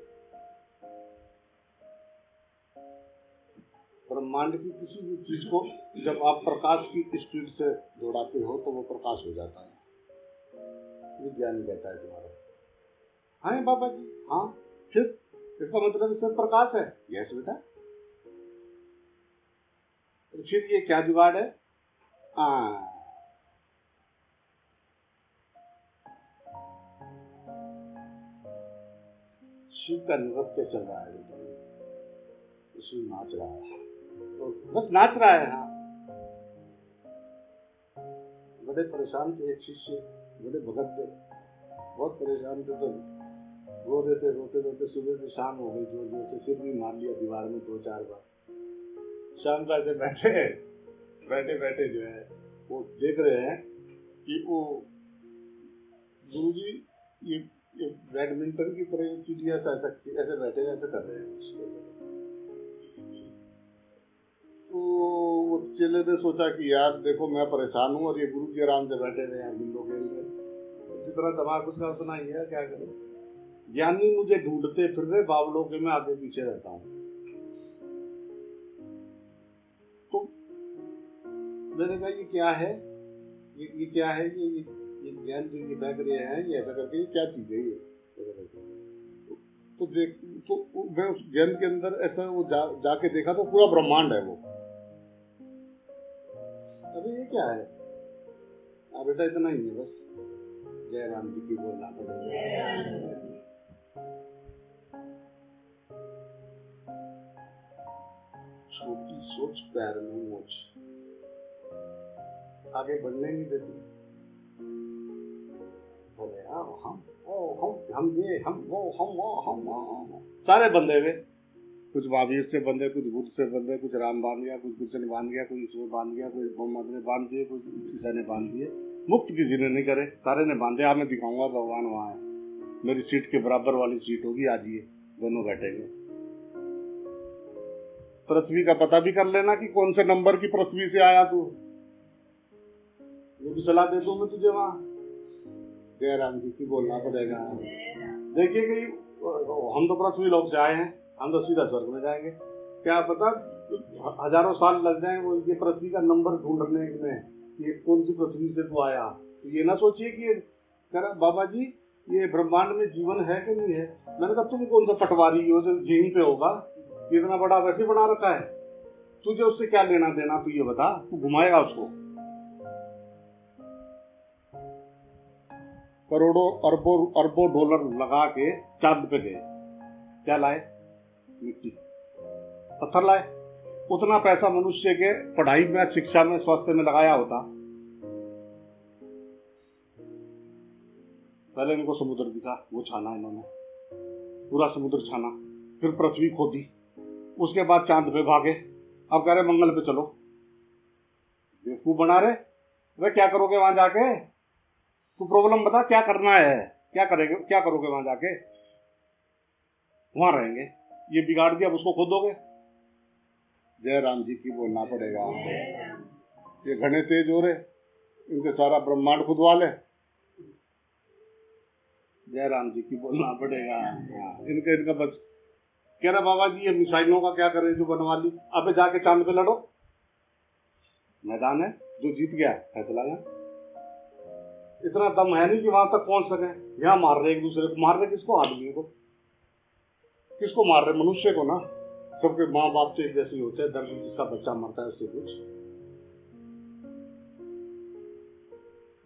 ब्रह्मांड की किसी भी चीज को जब आप प्रकाश की स्पीड से दौड़ाते हो तो वो प्रकाश हो जाता है। विज्ञान कहता है तुम्हारा। हाँ बाबा जी, हाँ फिर इसका मतलब इसमें प्रकाश है। यस बेटा। फिर ये क्या जुगाड़ है? शिव का नृत्य चल रहा है बेटा, शिव नाच रहा है, तो बस नाच रहा है। हाँ, बड़े परेशान थे एक शिष्य, बड़े भगत थे, बहुत परेशान थे, तो रो रहे थे, रोते रोते सुबह से शाम हो गई, जोर जोर से सिर भी मार लिया दीवार में 2-4 बार। शाम का ऐसे बैठे बैठे जो है वो देख रहे हैं कि वो गुरु जी ये बैडमिंटन की तरह चिड़िया ऐसे बैठे ऐसे कर रहे हैं। तो वो चेले ने सोचा कि यार देखो मैं परेशान हूँ और ये गुरु जी आराम से बैठे हुए हैं, बिल्लो खेल रहे। इसी तरह दिमाग उसका सुना ही है, क्या करें। ज्ञानी मुझे ढूंढते फिर रहे बावलों के, मैं आगे पीछे रहता हूँ। तो मैंने कहा ये क्या है, ये क्या है, ये ज्ञान जो ये बैठ रहे हैं, ये ऐसा करके क्या चीज है ये। तो देख, तो मैं उस ज्ञान के अंदर ऐसा वो जाके देखा तो पूरा ब्रह्मांड है वो। अरे ये क्या है? बेटा इतना ही है बस। जय राम जी की बोलना पड़ेगा। छोटी सोच पैर में मोच, आगे बढ़ने नहीं देती। बोले हम ये हम वो सारे बंधे हुए, कुछ महावीर से बंधे, कुछ बुद्ध से बंधे, कुछ राम बांध गया, कुछ कृष्ण बांध गया, कोई ईश्वर बांध गया, कोई मोहम्मद ने बांध दिए, कुछ ईसा ने बांध दिए। मुक्त किसी ने नहीं करे, सारे ने बांधे। आप मैं दिखाऊंगा भगवान वहां है, मेरी सीट के बराबर वाली सीट होगी, आजिए दोनों बैठेंगे। पृथ्वी का पता भी कर लेना कि कौन से नंबर की पृथ्वी से आया तू, ये भी सलाह दे दूं मैं तुझे वहां। जय राम जी की बोलना पड़ेगा। देखिए कि हम तो पृथ्वी लोक से आए हैं, हम तो सीधा स्वर्ग में जाएंगे। क्या पता हजारों साल लग जाए वो ये पृथ्वी का नंबर ढूंढने में, ये कौन सी पृथ्वी से तू आया। तो ये ना सोचिए कि कह रहा बाबा जी ये ब्रह्मांड में जीवन है कि नहीं है। मैंने कहा तुम कौन सा पटवारी हो जो यहीं पे होगा, इतना बड़ा वैसे बना रखा है, तुझे उससे क्या लेना देना, तू ये बता, तू घुमाएगा उसको। करोड़ों अरबों डॉलर लगा के चांद पे गए, क्या लाए? मिट्टी, पत्थर लाए। उतना पैसा मनुष्य के पढ़ाई में, शिक्षा में, स्वास्थ्य में लगाया होता। पहले इनको समुद्र दिखा, वो छाना इन्होंने, पूरा समुद्र छाना, फिर पृथ्वी खोदी, उसके बाद चांद पे भागे, अब कह रहे मंगल पे चलो। बेवकूफ बना रहे, वे क्या करोगे वहां जाके? तू प्रॉब्लम बता, क्या करना है, क्या करोगे वहां जाके? वहां रहेंगे, ये बिगाड़ दिया, अब उसको खोदोगे। जय राम जी की बोलना पड़ेगा। ये घने तेज हो रहे, इनके सारा ब्रह्मांड खुदवा ले। जय राम जी की बोलना पड़ेगा। इनका बस कह रहा बाबा जी ये मिसाइलों का क्या करें जो बनवा ली, अब जाके चांद पे लड़ो, मैदान है, जो जीत गया फैसला है। इतना दम है नहीं कि वहां तक पहुंच सके। यहाँ मार रहे एक दूसरे को, मार रहे किसको? आदमी को। किसको मार रहे? मनुष्य को ना। सबके माँ बाप से एक जैसे होते हैं, दर्द जिसका बच्चा मरता है उससे कुछ।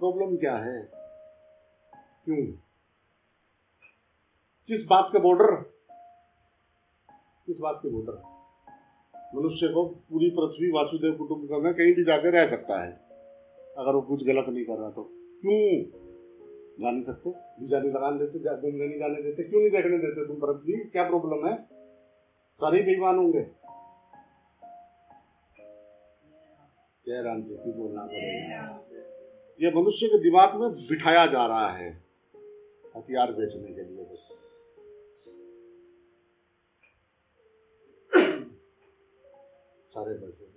प्रॉब्लम क्या है? क्यों? किस बात के बॉर्डर? किस बात के बॉर्डर? मनुष्य को पूरी पृथ्वी वासुदेव कुटुंब में कहीं भी जाकर रह सकता है अगर वो कुछ गलत नहीं कर रहा तो। क्यों जा नहीं सकते? वीजा नहीं लगाने देते, घूमने नहीं जाने देते, क्यों नहीं देखने देते तुम पृथ्वी? क्या प्रॉब्लम है? सारे बेईमान होंगे। जय राम जी की बोलना पड़ेगा। ये मनुष्य के दिमाग में बिठाया जा रहा है हथियार बेचने के लिए बस। सारे बैठे हुए।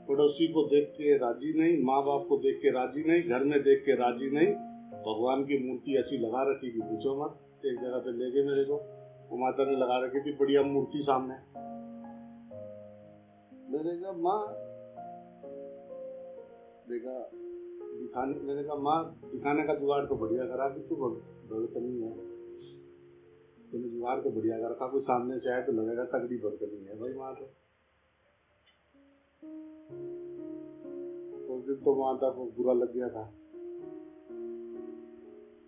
पड़ोसी को देख के राजी नहीं, माँ बाप को देख के राजी नहीं, घर में देख के राजी नहीं, भगवान की मूर्ति ऐसी लगा रखी कि पूछो मत। एक जगह पे ले गए मेरे को, वो माता ने लगा रखी थी बढ़िया मूर्ति सामने। मैंने कहा माँ, देखा दिखाने, मैंने कहा माँ दिखाने का जुगाड़ तो बढ़िया करा कि तू भगत नहीं है, तूने जुगाड़ तो बढ़िया कर रखा, कोई सामने से आए तो लगेगा तगड़ी भगत नहीं है भाई माँ। तो उस दिन तो माता को बुरा लग गया था,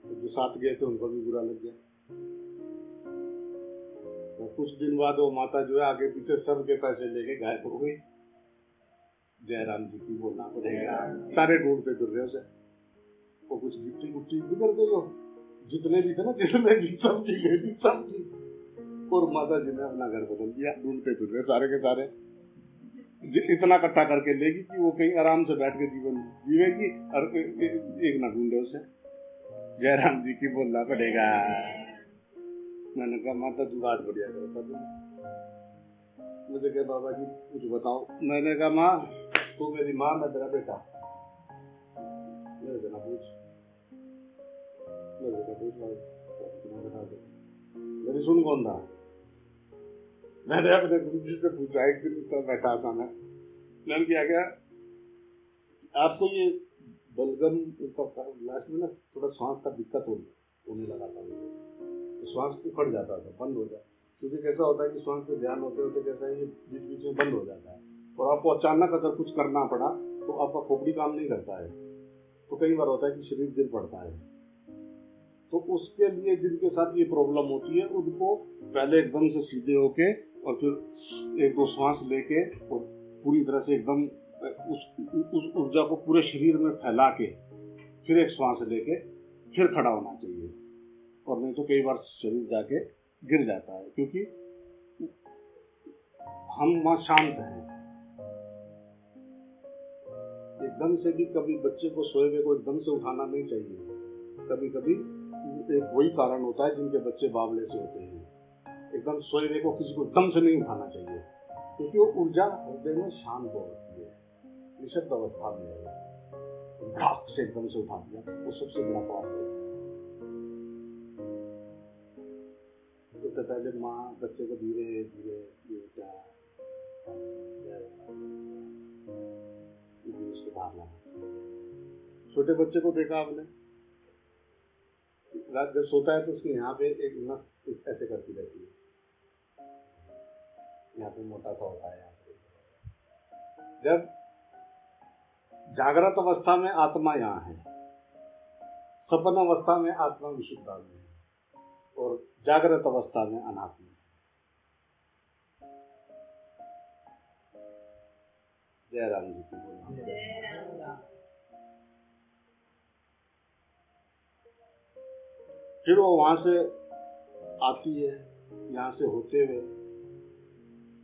तो जो साथ गए थे उनको भी बुरा लग गया। तो कुछ दिन बाद वो माता जो है आगे पीछे सबके पैसे लेके गायब हो गई। जयराम जी की बोलना पड़ेगा, सारे ढूंढते फिर रहे उसे। वो कुछ गिट्टी गुट्टी बिगड़ गई हो, जितने भी थे ना, जितने भी सब की ले ली सब की। और माता जी ने अपना घर बदल दिया, ढूंढते फिर रहे सारे के सारे। इतना इकट्ठा करके लेगी कि वो कहीं आराम से बैठ के जीवन जीवेगी और एक ना ढूंढे उसे। जयराम जी की बोलना पड़ेगा। मैंने कहा माता जुगाड़ बढ़िया करता तुम। मुझे कहा बाबा जी कुछ बताओ। मैंने कहा माँ तू मेरी माँ, मैं तेरा बेटा, मेरे से ना पूछ, मेरे से पूछ भाई, बता दे मेरी सुन कौन था। मैंने अपने गुरु जी से पूछा, एक दिन तो बैठा था मैंने क्या क्या आपको ये बलगम लास्ट में ना थोड़ा सांस का दिक्कत होने लगा था, तो श्वास उखड़ जाता था, बंद हो जाता। क्योंकि कैसा होता है कि श्वास पे ध्यान होते होते कैसा है, ये बीच बीच में बंद हो जाता है और आपको अचानक अगर कुछ करना पड़ा तो आपका खोपड़ी काम नहीं करता है, तो कई बार होता है कि शरीर गिर पड़ता है। तो उसके लिए जिनके साथ ये प्रॉब्लम होती है उनको पहले एकदम से सीधे होके और फिर एक दो श्वास लेके और पूरी तरह से एकदम उस ऊर्जा को पूरे शरीर में फैला के फिर एक श्वास लेके फिर खड़ा होना चाहिए। और नहीं तो कई बार शरीर जाके गिर जाता है, क्योंकि हम वहां शांत हैं। एकदम से भी कभी बच्चे को सोए हुए को एकदम से उठाना नहीं चाहिए। कभी कभी एक वही कारण होता है जिनके बच्चे बावले से होते हैं। एकदम सोए हुए को किसी को एकदम से नहीं उठाना चाहिए, क्योंकि वो ऊर्जा हृदय में शांत होती है, निशब्द अवस्था में है। धड़ाक से एकदम से उठा दिया वो सबसे बड़ा पाप है। तो पहले माँ बच्चे को धीरे धीरे सुधारना। छोटे बच्चे को देखा आपने, रात जब सोता है तो उसके यहाँ पे एक नस ऐसे करती रहती है, यहाँ पे मोटा सा होता है। यहाँ पे जब जागृत अवस्था में आत्मा यहाँ है, सपन अवस्था में आत्मा विशुद्धा में है और जागृत अवस्था में अनात्मा। जयराम जी की बोलना। फिर वो वहां से आती है, यहाँ से होते हुए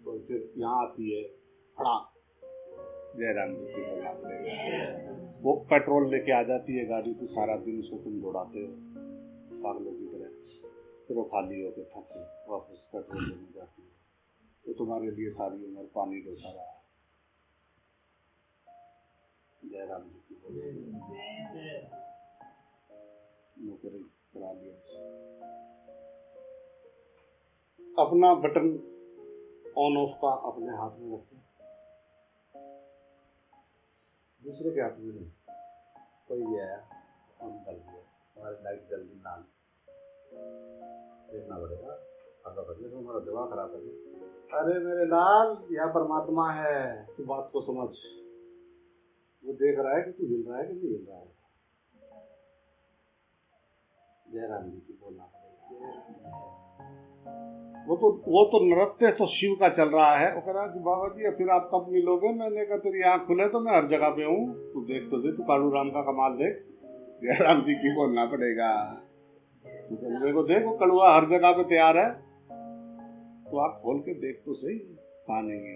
तो फिर यहाँ आती है खड़ा। जयराम जी की बोलना पड़ेगा। वो पेट्रोल लेके आ जाती है गाड़ी की, सारा दिन उसको तुम दौड़ाते हो पागलों की तरह, फिर वो खाली होकर थक वापस पेट्रोल लेने जाती है। तो तुम्हारे लिए सारी उम्र पानी ढोता रहा। जयराम जी की बोलना। नौकरी करा लिया, अपना बटन ऑन ऑफ का अपने हाथ में रखें, दूसरे के हाथ में नहीं। कोई भी आया ऑन कर दिया, हमारी लाइट जल्दी ना देखना पड़ेगा, अगर बदले तो हमारा दिमाग खराब है। अरे मेरे लाल, यह परमात्मा है, तू बात को समझ। वो देख रहा है कि तू हिल रहा है कि नहीं हिल रहा है। जयराम जी की बोलना पड़ेगा। वो तो नृत्य तो शिव का चल रहा है। वो कह रहा कि बाबा जी फिर आप कब मिलोगे। मैंने कहा तेरी आँख खुले तो मैं हर जगह पे हूँ, तू देख तो दे, तू कालू राम का कमाल देख। जयराम जी की बोलना पड़ेगा। तू कलुए को देख, वो कलुआ हर जगह पे तैयार है, तो आप खोल के देख तो सही, कहाँ नहीं है।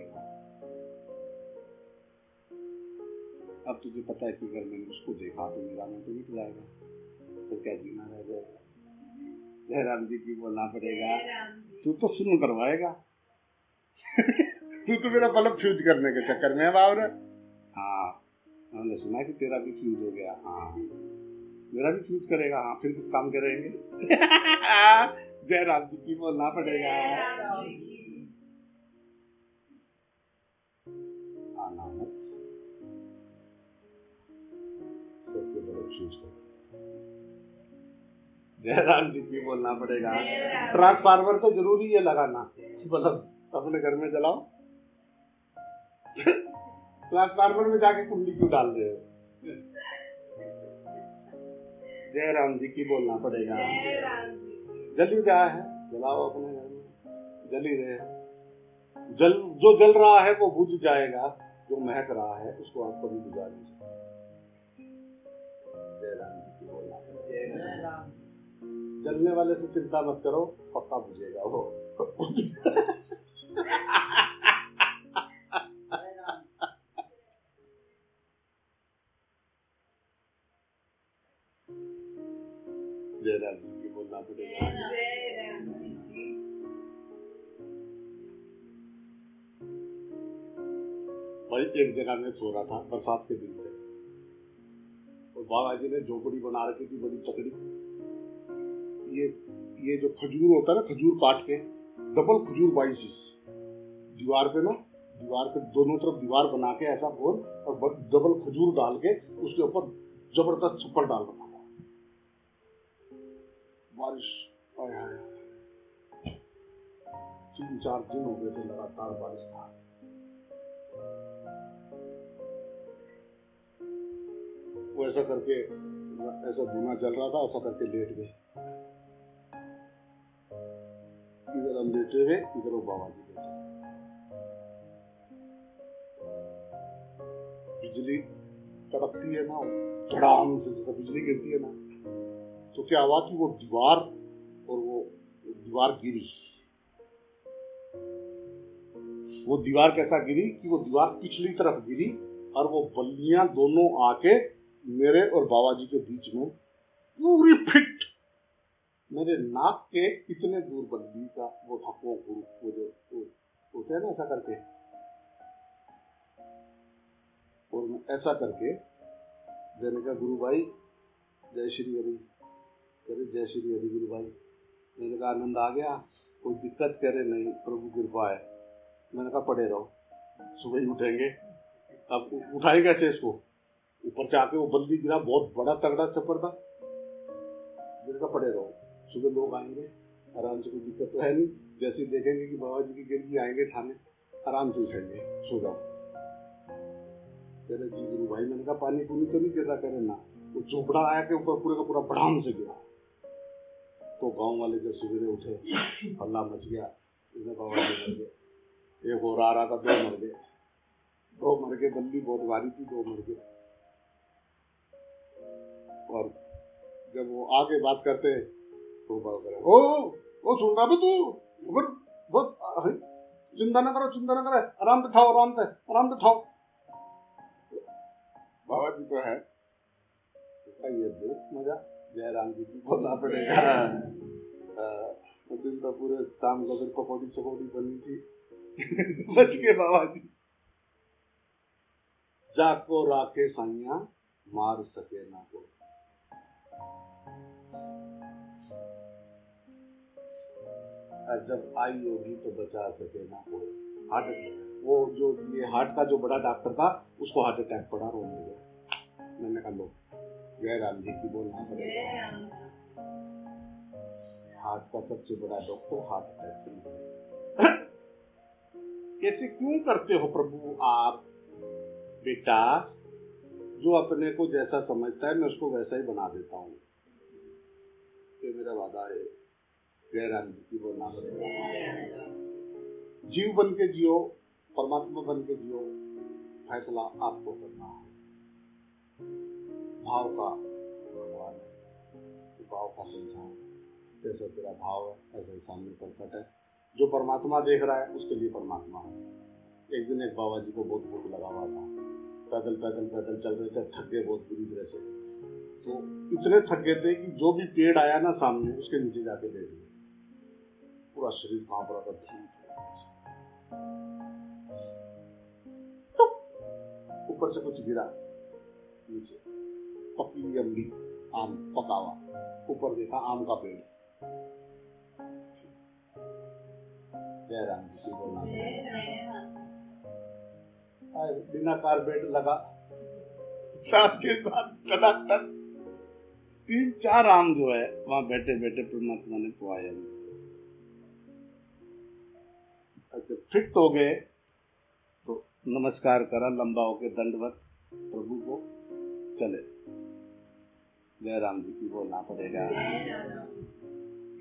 अब तुझे पता है कि अगर मैंने उसको देखा तो मेरा मन तो मिट जाएगा, तो क्या जीना रह जाएगा। जयराम जी की बोलना पड़ेगा। तू तो सुन करवाएगा। तू तो मेरा बल्ब फ्यूज करने के चक्कर में है बाबरा। हाँ, मैंने सुना कि तेरा भी फ्यूज हो गया। हाँ, मेरा भी फ्यूज करेगा। हाँ, फिर कुछ काम करेंगे। जयराम जी की बोलना पड़ेगा। आना मत, सबके बल्ब फ्यूज कर। जयराम जी की बोलना पड़ेगा। ट्रांसफार्मर तो जरूरी है लगाना, बल्ब अपने घर में जलाओ। ट्रांसफार्मर में जाके कुंडी क्यों डाल रहे हो? जयराम जी की बोलना पड़ेगा। जल ही रहा है, जलाओ अपने घर में, जल ही रहे हैं। जल जो जल रहा है वो बुझ जाएगा, जो महक रहा है उसको आप कभी बुझा नहीं सकते। जयराम जी की बोलना पड़ेगा। जलने वाले से चिंता मत करो, पक्का बुझेगा वो। जयराम जी की बोलना पड़ेगा। भाई एक जगह में सो रहा था, बरसात के दिन थे, और बाबा जी ने झोपड़ी बना रखी थी बड़ी तकड़ी। ये जो खजूर होता है ना, खजूर काट के डबल खजूर 22 दीवार पे ना, दीवार पे दोनों तरफ दीवार बना के ऐसा गोल, और डबल खजूर डाल के उसके ऊपर जबरदस्त छप्पर डाल बना। बारिश आया है, 3-4 दिन हो गए थे लगातार बारिश था। वो ऐसा करके, ऐसा धुआं चल रहा था, ऐसा करके लेट गए। इधर हम लेटे हुए, इधर वो बाबा जी बैठे। बिजली कड़कती है ना, धड़ाम से जैसे बिजली गिरती है ना, तो क्या हुआ कि वो दीवार, और वो दीवार गिरी। वो दीवार कैसा गिरी कि वो दीवार पिछली तरफ गिरी, और वो बल्लियां दोनों आके मेरे और बाबा जी के बीच में पूरी फिट, मेरे नाक के इतने दूर बल्ली का वो धक्कों वो जो होते हैं ना ऐसा करके, और मैं ऐसा करके मैंने कहा गुरु भाई जय श्री हरि। करे जय श्री हरि गुरु भाई। मैंने कहा आनंद आ गया, कोई दिक्कत? कह रहे नहीं, प्रभु कृपा है। मैंने कहा पड़े रहो, सुबह ही उठेंगे। अब उठाए कैसे इसको? ऊपर से आके वो बल्ली गिरा, बहुत बड़ा तगड़ा छप्पर था। मैंने कहा पड़े रहो, सुबह लोग आएंगे आराम से, कोई दिक्कत तो है नहीं। जैसे देखेंगे कि बाबा जी की गिरगी आएंगे थाने, आराम से उठेंगे, सो जाओ। कह रहे जी गुरु भाई। मैंने कहा पानी पूनी तो नहीं गिर रहा? कह रहे ना। वो चोपड़ा आया के ऊपर पूरे का पूरा बढ़ाम से गिरा। तो गांव वाले जब सवेरे उठे, हल्ला मच गया, इसमें बाबा जी मर गए। एक और आ रहा था, 2 मर गए। 2 मर गए, बल्ली बहुत भारी थी, 2 मर गए। और जब वो आगे बात करते तो बाबा करे, ओ सुन रहा तू, बहुत चिंता न करो, चिंता न करे, आराम से खाओ, आराम से खाओ। बाबा जी तो है, ये देख मजा। जयराम जी की बोलना पड़ेगा। दिन तो पूरे शाम को फिर पकौड़ी बनी थी। बच के बाबा जी। जाको राखे साइया, मार सके ना कोई। जब आई होगी तो बचा सके ना कोई। हार्ट, वो जो ये हार्ट का जो बड़ा डॉक्टर था, उसको हार्ट अटैक पड़ा, रोने लगा। मैंने कहा लो, जयराम जी की बोलना पड़ेगा। हार्ट का सबसे बड़ा डॉक्टर हार्ट अटैक से। कैसे क्यों करते हो प्रभु आप? बेटा, जो अपने को जैसा समझता है मैं उसको वैसा ही बना देता हूँ। ये मेरा वादा है। जयराम जी की बोलना पड़ेगा। जीव बन के जियो, परमात्मा बन के जियो, फैसला आपको करना है। भाव का भगवान है, भाव का संसार। जैसा तेरा भाव है ऐसा ही सामने प्रकट है। जो परमात्मा देख रहा है उसके लिए परमात्मा है। एक दिन एक बाबा जी को बहुत भूख लगा हुआ था, पैदल चल रहे थे, थक गए बहुत बुरी तरह से। तो इतने थक गए थे कि जो भी पेड़ आया ना सामने उसके नीचे जाके बैठ गए। पूरा शरीर कांप रहा था। ऊपर से कुछ गिरा नीचे, पकी अम्ली आम पका हुआ। ऊपर देखा आम का पेड़। जय राम जी की बोलना बिना कारपेट लगा साथ के साथ टनाटन 3-4 आम जो है वहां बैठे बैठे परमात्मा ने पवाया। जब फिट हो गए तो नमस्कार करा लंबा होके दंडवत प्रभु को, चले। जय राम जी की बोलना पड़ेगा।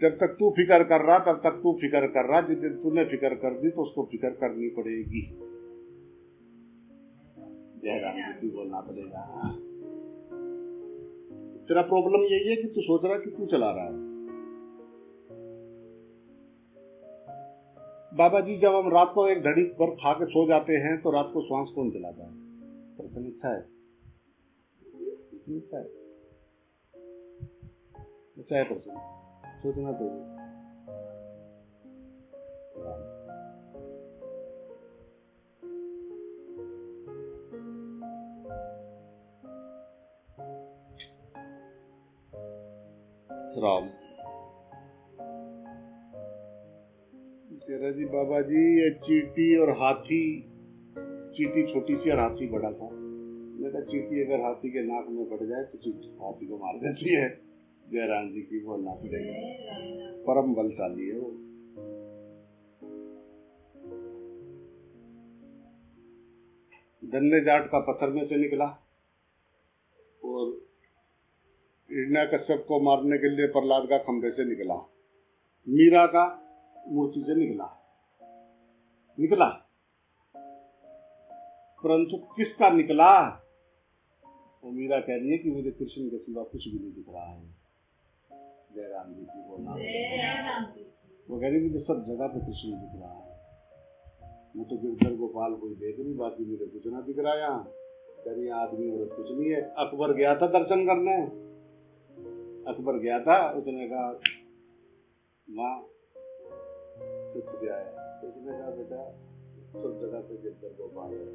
जब तक तू फिक्र कर रहा तब तक तू फिक्र कर रहा, जिस दिन तूने फिक्र कर दी तो उसको फिक्र करनी पड़ेगी। जय राम जी की बोलना पड़ेगा। तेरा प्रॉब्लम यही है कि तू सोच रहा कि तू चला रहा है। बाबा जी जब हम रात को एक घड़ी पर खा के सो जाते हैं तो रात को श्वास कौन चलाता है? प्रसन्न इच्छा है, इच्छा है, अच्छा है प्रसन्न, सोचना तो राम। जी बाबा जी ये चींटी और हाथी, चींटी छोटी सी और हाथी बड़ा था। मैं कहा चींटी अगर हाथी के नाक में बढ़ जाए तो चींटी हाथी को मार देती है। जयराम जी की बोलना पड़ेगा, परम बलशाली है वो। धन्य जाट का पत्थर में से निकला और हिरण्यकश्यप को मारने के लिए प्रहलाद का खंभे से निकला, मीरा का मूर्ति से निकला, परंतु किसका निकला? वो मीरा कह रही है कि मुझे कृष्ण के सिवा कुछ भी नहीं दिख रहा है। जयराम जी की बोलना, वो कह रही मुझे सब जगह पे कृष्ण दिख रहा है, मैं तो गिरधर गोपाल को देख रही, बाकी मुझे कुछ ना दिख रहा। यहाँ कह रही आदमी औरत कुछ नहीं है। अकबर गया था दर्शन करने, अकबर गया था, उसने कहा माँ कुछ गया है, उसने कहा बेटा सब जगह पे गिरधर गोपाल है।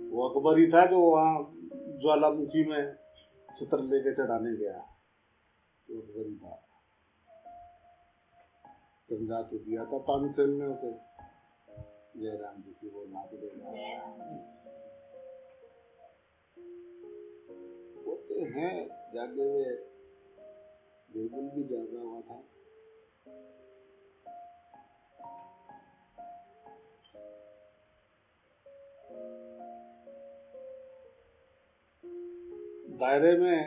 वो अकबर ही था जो वहाँ ज्वालामुखी में छत्र लेके चढ़ाने गया, तो अकबर ही था। समझा तो दिया था तानसेन ने उसे। जयराम जी की बोलना पड़ेगा। होते हैं जागे हुए, बिल्कुल भी जागा हुआ था। दायरे में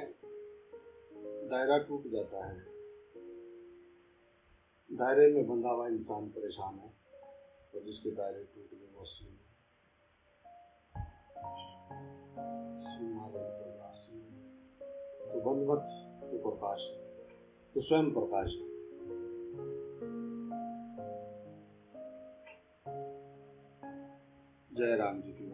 दायरा टूट जाता है, दायरे में बंधा हुआ इंसान परेशान है, तो जिसके दायरे टूट गए वो तो बंधवत तो प्रकाश, तो स्वयं प्रकाश है। जय राम जी की